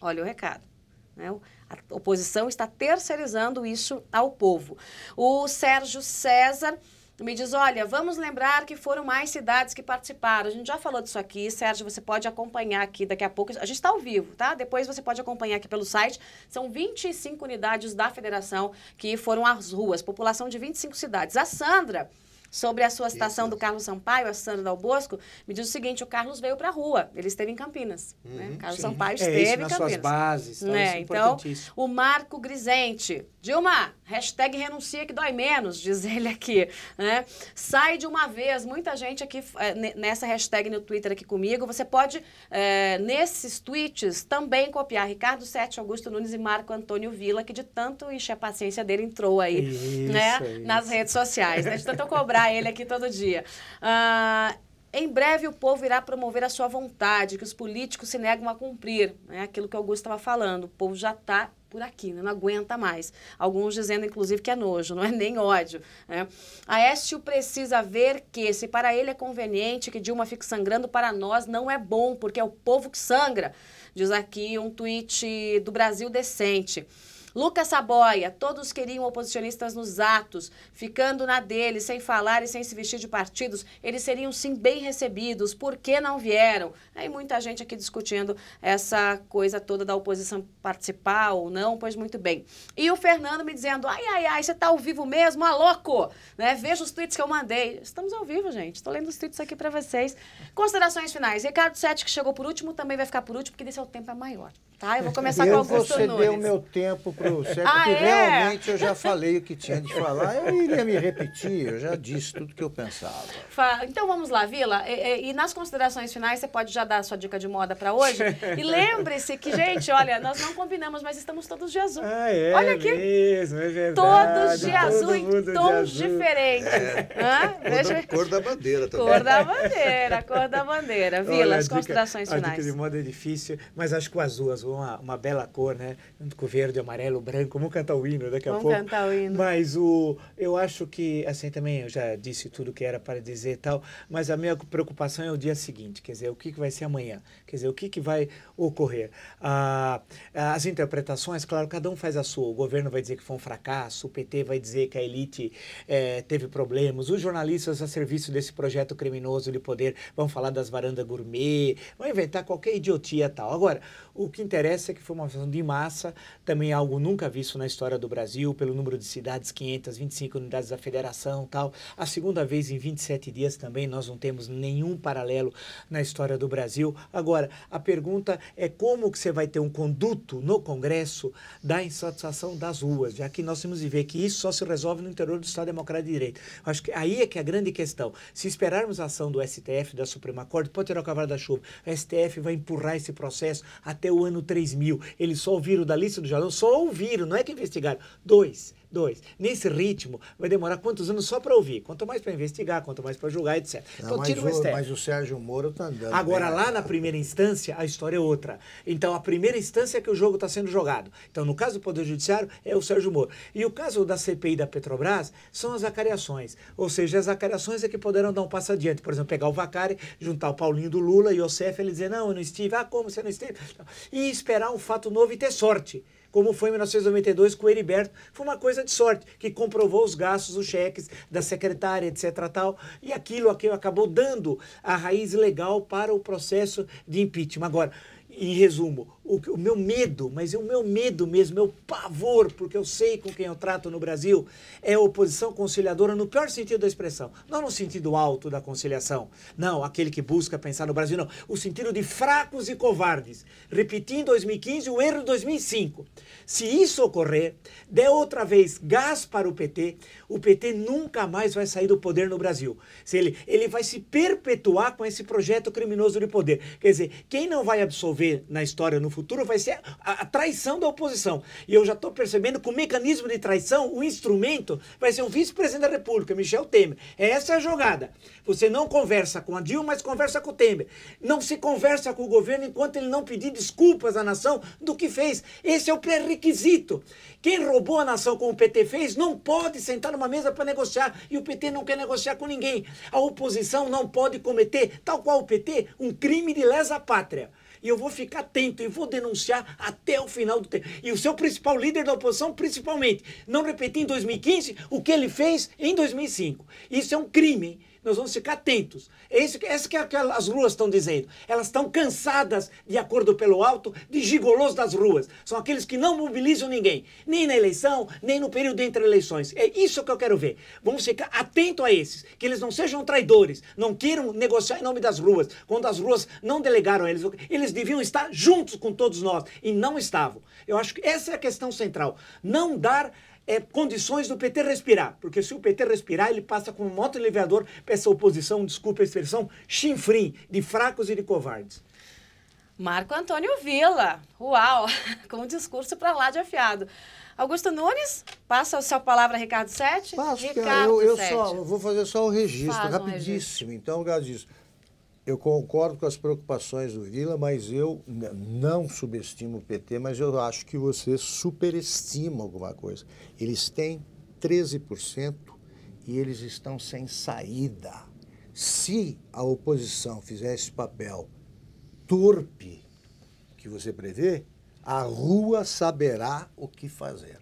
Olha o recado. Né? A oposição está terceirizando isso ao povo. O Sérgio César me diz, olha, vamos lembrar que foram mais cidades que participaram. A gente já falou disso aqui, Sérgio, você pode acompanhar aqui daqui a pouco. A gente está ao vivo, tá? Depois você pode acompanhar aqui pelo site. São 25 unidades da federação que foram às ruas, população de 25 cidades. A Sandra, sobre a sua citação do Carlos Sampaio, a Sandra Dal Bosco, me diz o seguinte, o Carlos veio para a rua, ele esteve em Campinas. Né? Carlos Sampaio esteve em Campinas. Suas bases, então, isso é então, importantíssimo. o Marco Grisente, Dilma, hashtag renuncia que dói menos, diz ele aqui. Né? Sai de uma vez, muita gente aqui nessa hashtag no Twitter aqui comigo, você pode, nesses tweets, também copiar Ricardo Sete, Augusto Nunes e Marco Antônio Villa, que de tanto encher a paciência dele entrou aí, nas redes sociais, né? De tanto eu cobrar ele aqui todo dia. Em breve o povo irá promover a sua vontade, que os políticos se negam a cumprir. É aquilo que o Augusto estava falando. O povo já está por aqui, né? Não aguenta mais. Alguns dizendo, inclusive, que é nojo, não é nem ódio. Né? Aécio precisa ver que, se para ele é conveniente que Dilma fique sangrando, para nós não é bom, porque é o povo que sangra. Diz aqui um tweet do Brasil Decente. Lucas Saboia, todos queriam oposicionistas nos atos, ficando na deles, sem falar e sem se vestir de partidos, eles seriam sim bem recebidos, por que não vieram? Aí muita gente aqui discutindo essa coisa toda da oposição participar ou não, pois muito bem. E o Fernando me dizendo, ai, você tá ao vivo mesmo? Louco! Né? Veja os tweets que eu mandei. Estamos ao vivo, gente, estou lendo os tweets aqui para vocês. Considerações finais. Ricardo Sete, que chegou por último, também vai ficar por último, porque desse é o tempo maior. tá? Eu vou começar com Augusto Nunes. Eu vou ceder o meu tempo para o Sérgio, porque realmente eu já falei o que tinha de falar. Eu iria me repetir, eu já disse tudo que eu pensava. Então vamos lá, Vila. E nas considerações finais, você pode já dar a sua dica de moda para hoje? E lembre-se que, gente, olha, nós não combinamos, mas estamos todos de azul. Olha aqui. Mesmo, é verdade. Todos de azul em tons diferentes. Cor da bandeira também. Cor da bandeira. Vila, as considerações finais. A dica de moda é difícil, mas acho que o azul uma bela cor, né? Junto com o verde, amarelo, branco. Vamos cantar o hino daqui a pouco. Vamos cantar o hino. Mas eu acho que, assim, também eu já disse tudo que era para dizer e tal, mas a minha preocupação é o dia seguinte, quer dizer, o que vai ser amanhã, quer dizer, o que vai ocorrer. As interpretações, claro, cada um faz a sua. O governo vai dizer que foi um fracasso, o PT vai dizer que a elite teve problemas, os jornalistas a serviço desse projeto criminoso de poder vão falar das varandas gourmet, vão inventar qualquer idiotia e tal. Agora, o que interessa é que foi uma ação de massa, também algo nunca visto na história do Brasil, pelo número de cidades, 525 unidades da federação e tal. A segunda vez em 27 dias também, nós não temos nenhum paralelo na história do Brasil. Agora, a pergunta é como que você vai ter um conduto no Congresso da insatisfação das ruas, já que nós temos de ver que isso só se resolve no interior do Estado Democrático de Direito. Acho que aí é que é a grande questão. Se esperarmos a ação do STF, da Suprema Corte, pode tirar o cavalo da chuva. O STF vai empurrar esse processo até o ano 3000. Eles só ouviram da lista do Jalão, só ouviram, não é que investigaram. Dois. Nesse ritmo, vai demorar quantos anos só para ouvir? Quanto mais para investigar, quanto mais para julgar, etc. Não, então, mas o Sérgio Moro está andando. Agora, lá na primeira instância, a história é outra. Então, a primeira instância é que o jogo está sendo jogado. Então, no caso do Poder Judiciário, é o Sérgio Moro. E o caso da CPI da Petrobras são as acariações. Ou seja, as acariações é que poderão dar um passo adiante. Por exemplo, pegar o Vacari, juntar o Paulinho do Lula e o Cef, ele dizer, não, eu não estive. Ah, como você não esteve? E esperar um fato novo e ter sorte. Como foi em 1992 com o Heriberto, foi uma coisa de sorte, que comprovou os gastos, os cheques da secretária, etc. tal, e aquilo acabou dando a raiz legal para o processo de impeachment. Agora, em resumo, o meu medo, mas o meu medo mesmo, meu pavor, porque eu sei com quem eu trato no Brasil, é a oposição conciliadora no pior sentido da expressão. Não no sentido alto da conciliação, não, aquele que busca pensar no Brasil, não. O sentido de fracos e covardes. Repetindo em 2015 o erro de 2005. Se isso ocorrer, der outra vez gás para o PT nunca mais vai sair do poder no Brasil. Ele vai se perpetuar com esse projeto criminoso de poder. Quer dizer, quem não vai absolver na história no futuro vai ser a traição da oposição. E eu já estou percebendo que o mecanismo de traição, o instrumento, vai ser um vice-presidente da República, Michel Temer. Essa é a jogada. Você não conversa com a Dilma, mas conversa com o Temer. Não se conversa com o governo enquanto ele não pedir desculpas à nação do que fez. Esse é o pré-requisito. Quem roubou a nação como o PT fez, não pode sentar numa mesa para negociar. E o PT não quer negociar com ninguém. A oposição não pode cometer, tal qual o PT, um crime de lesa pátria. E eu vou ficar atento e vou denunciar até o final do tempo. E o seu principal líder da oposição, principalmente, não repetir em 2015 o que ele fez em 2005. Isso é um crime, hein? Nós vamos ficar atentos. Essa que é as ruas estão dizendo. Elas estão cansadas, de acordo pelo alto, de gigolôs das ruas. São aqueles que não mobilizam ninguém, nem na eleição, nem no período entre eleições. É isso que eu quero ver. Vamos ficar atentos a esses, que eles não sejam traidores, não queiram negociar em nome das ruas, quando as ruas não delegaram a eles. Eles deviam estar juntos com todos nós, e não estavam. Eu acho que essa é a questão central. Não dar condições do PT respirar, porque se o PT respirar, ele passa como um moto-elevador para essa oposição, desculpa a expressão, chinfrim, de fracos e de covardes. Marco Antônio Villa, uau, com um discurso para lá de afiado. Augusto Nunes, passa a sua palavra a Ricardo Sete. Passo, Ricardo eu Sete. só vou fazer só o registro, rapidíssimo. Registro. Então, por causa disso, eu concordo com as preocupações do Villa, mas eu não subestimo o PT, mas eu acho que você superestima alguma coisa. Eles têm 13% e eles estão sem saída. Se a oposição fizer esse papel torpe que você prevê, a rua saberá o que fazer.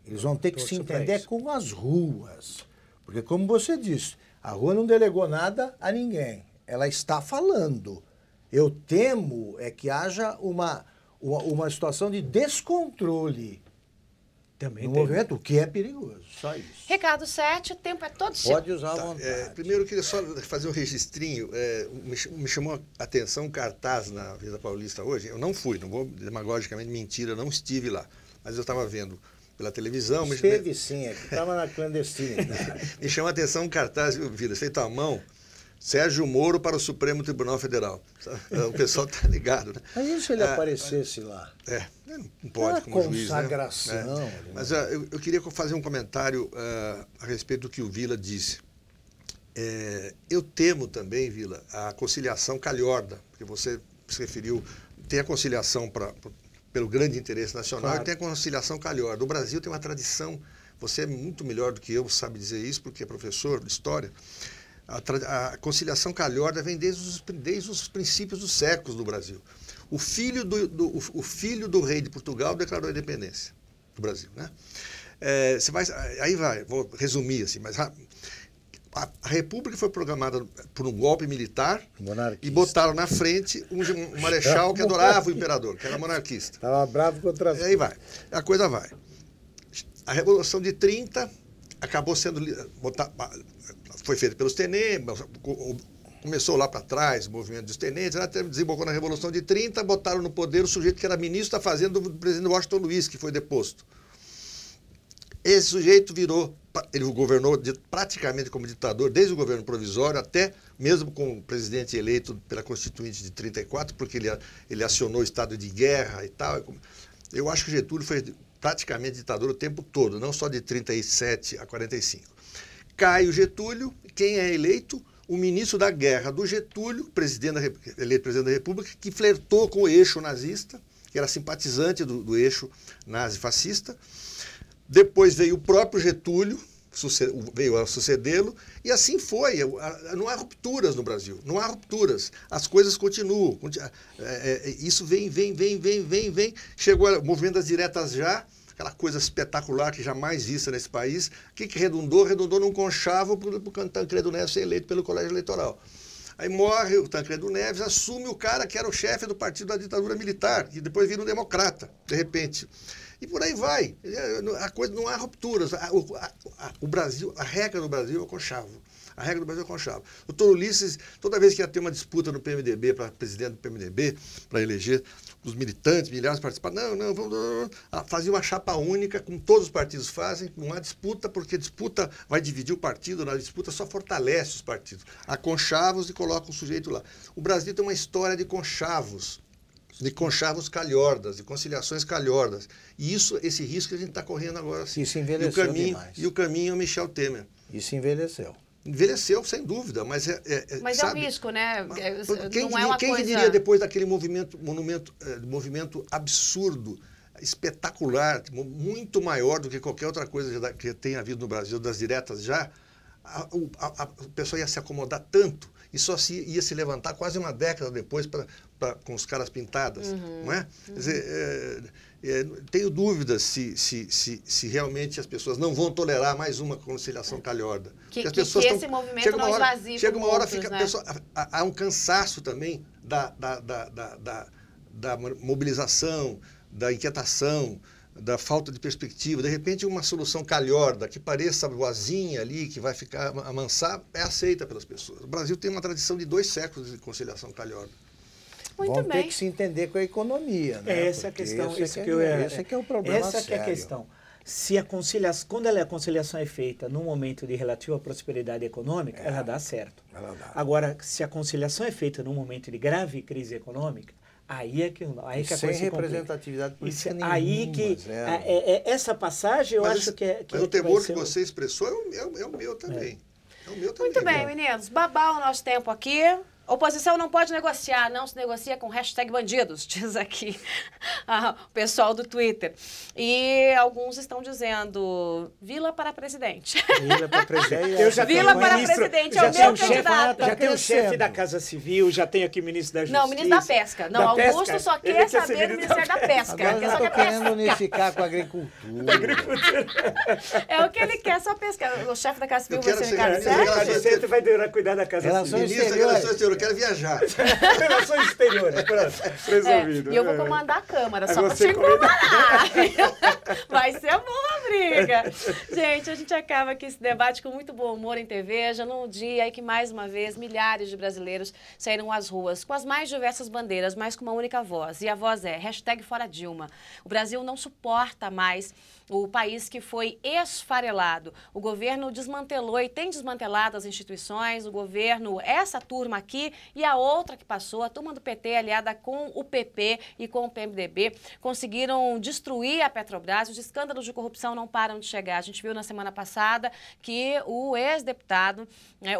Eles vão ter que se entender com as ruas. Porque, como você disse, a rua não delegou nada a ninguém. Ela está falando. Eu temo é que haja uma situação de descontrole. Também no tem. movimento, o que é perigoso, só isso. Ricardo 7, o tempo é todo seu. Pode usar à vontade. Primeiro, eu queria só fazer um registrinho. Me chamou a atenção um cartaz na Avenida Paulista hoje. Eu não fui, não vou demagogicamente mentir, eu não estive lá. Mas eu estava vendo pela televisão. Esteve sim, estava na clandestinidade. Me chamou a atenção um cartaz, viu, Vilas, feito à mão. Sérgio Moro para o Supremo Tribunal Federal. O pessoal está ligado, né? Mas e se ele aparecesse lá? Não pode como juiz, né? Consagração. Mas eu queria fazer um comentário a respeito do que o Vila disse. Eu temo também, Vila, a conciliação calhorda, porque você se referiu, tem a conciliação pelo grande interesse nacional, claro, e tem a conciliação calhorda. O Brasil tem uma tradição, você é muito melhor do que eu, sabe dizer isso, porque é professor de história. A conciliação calhorda vem desde os princípios dos séculos do Brasil. O filho do rei de Portugal declarou a independência do Brasil, né? Vou resumir assim, mas a República foi programada por um golpe militar e botaram na frente um marechal que adorava o imperador, que era monarquista. Estava bravo contra as... Aí vai, a coisa vai. A Revolução de 30 acabou sendo... Foi feita pelos tenentes, começou lá para trás, o movimento dos tenentes, até desembocou na Revolução de 30, botaram no poder o sujeito que era ministro da Fazenda do presidente Washington Luiz, que foi deposto. Esse sujeito ele governou praticamente como ditador, desde o governo provisório até mesmo com o presidente eleito pela Constituinte de 34, porque ele acionou o estado de guerra e tal. Eu acho que Getúlio foi praticamente ditador o tempo todo, não só de 37 a 45. Cai o Getúlio, quem é eleito? O ministro da guerra do Getúlio, eleito presidente da República, que flertou com o eixo nazista, que era simpatizante do eixo nazi-fascista. Depois veio o próprio Getúlio, veio a sucedê-lo, e assim foi. Não há rupturas no Brasil, não há rupturas. As coisas continuam. Isso vem. Chegou o movimento das diretas já, aquela coisa espetacular que jamais vista nesse país. O que redundou? Redundou num conchavo para o Tancredo Neves ser eleito pelo Colégio Eleitoral. Aí morre o Tancredo Neves, assume o cara que era o chefe do partido da ditadura militar, que depois vira um democrata, de repente. E por aí vai. A coisa, não há rupturas. O Brasil, a regra do Brasil é o conchavo. A regra do Brasil é o conchavo. O Doutor Ulisses, toda vez que ia ter uma disputa no PMDB, para presidente do PMDB, para eleger os militantes, milhares participaram, fazia uma chapa única, como todos os partidos fazem, não há disputa, porque disputa vai dividir o partido, a disputa só fortalece os partidos. Há conchavos e coloca um sujeito lá. O Brasil tem uma história de conchavos calhordas, de conciliações calhordas. E esse risco que a gente está correndo agora. Assim. Isso envelheceu demais. E o caminho é o Michel Temer. Isso envelheceu. Envelheceu, sem dúvida, mas mas sabe, é um risco, né? Quem diria depois daquele movimento absurdo, espetacular, muito maior do que qualquer outra coisa que tenha havido no Brasil, das diretas já, o pessoal ia se acomodar tanto e só ia se levantar quase uma década depois com os caras pintadas, não é? Quer dizer, tenho dúvidas se realmente as pessoas não vão tolerar mais uma conciliação calhorda. Que esse movimento não esvazie. Chega uma hora, há um cansaço também da mobilização, da inquietação, da falta de perspectiva. De repente, uma solução calhorda, que pareça boazinha ali, que vai amansar, é aceita pelas pessoas. O Brasil tem uma tradição de 2 séculos de conciliação calhorda. Muito bem. Ter que se entender com a economia, né? Essa é a questão. Esse é o problema Essa sério. é a questão. Se a conciliação, quando a conciliação é feita num momento de relativa prosperidade econômica, ela dá certo. Ela dá. Agora, se a conciliação é feita num momento de grave crise econômica, aí é que a coisa se complica. Sem representatividade política nenhuma. Aí que essa passagem eu acho que é... Mas o temor que você expressou é o meu também. É o meu também. Muito bem, meninos. Babar o nosso tempo aqui. Oposição não pode negociar, não se negocia com #bandidos, diz aqui o pessoal do Twitter. E alguns estão dizendo, Vila para presidente. Vila para presidente. Vila para presidente, é o meu candidato. Já tem o chefe da Casa Civil, já tem aqui o ministro da Justiça. Não, o ministro da Pesca. Não, Augusto só quer saber do Ministério da Pesca. Agora já estou querendo unificar com a agricultura. É o que ele quer, só pescar. O chefe da Casa Civil vai ser ser Ricardo ministro Sete? Você vai cuidar da Casa Civil. Relações exteriores. exterior, eu quero viajar. Relações exteriores, pronto. Resolvido. E eu vou comandar a Câmara, só pra te incomodar. Vai ser boa a briga. Gente, a gente acaba aqui esse debate com muito bom humor em TV, já num dia aí que, mais uma vez, milhares de brasileiros saíram às ruas com as mais diversas bandeiras, mas com uma única voz. E a voz é #ForaDilma. O Brasil não suporta mais o país que foi esfarelado. O governo desmantelou e tem desmantelado as instituições, o governo, essa turma aqui e a outra que passou, a turma do PT aliada com o PP e com o PMDB, conseguiram destruir a Petrobras. Os escândalos de corrupção não param de chegar. A gente viu na semana passada que o ex-deputado,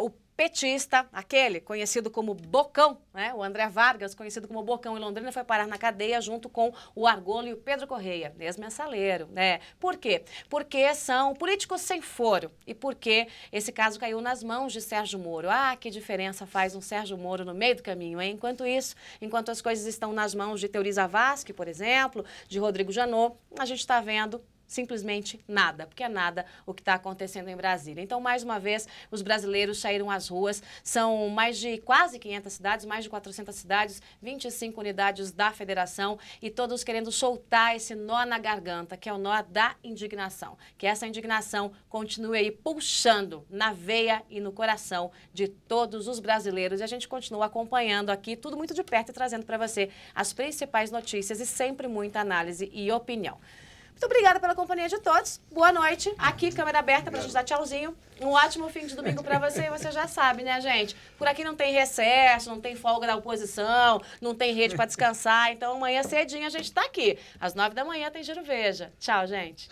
o petista, aquele conhecido como Bocão, né? O André Vargas, conhecido como Bocão em Londrina, foi parar na cadeia junto com o Argolo e o Pedro Correia, ex-mensaleiro, né? Por quê? Porque são políticos sem foro e porque esse caso caiu nas mãos de Sérgio Moro. Ah, que diferença faz um Sérgio Moro no meio do caminho, hein? Enquanto isso, enquanto as coisas estão nas mãos de Teori Zavascki, por exemplo, de Rodrigo Janot, a gente está vendo simplesmente nada, porque é nada o que está acontecendo em Brasília. Então, mais uma vez, os brasileiros saíram às ruas, são mais de quase 500 cidades, mais de 400 cidades, 25 unidades da federação e todos querendo soltar esse nó na garganta, que é o nó da indignação. Que essa indignação continue aí pulsando na veia e no coração de todos os brasileiros e a gente continua acompanhando aqui tudo muito de perto e trazendo para você as principais notícias e sempre muita análise e opinião. Muito obrigada pela companhia de todos. Boa noite. Aqui, câmera aberta pra gente dar tchauzinho. Um ótimo fim de domingo pra você. E você já sabe, né, gente? Por aqui não tem recesso, não tem folga da oposição, não tem rede pra descansar. Então, amanhã cedinho a gente tá aqui. Às 9 da manhã tem Giro Veja. Tchau, gente.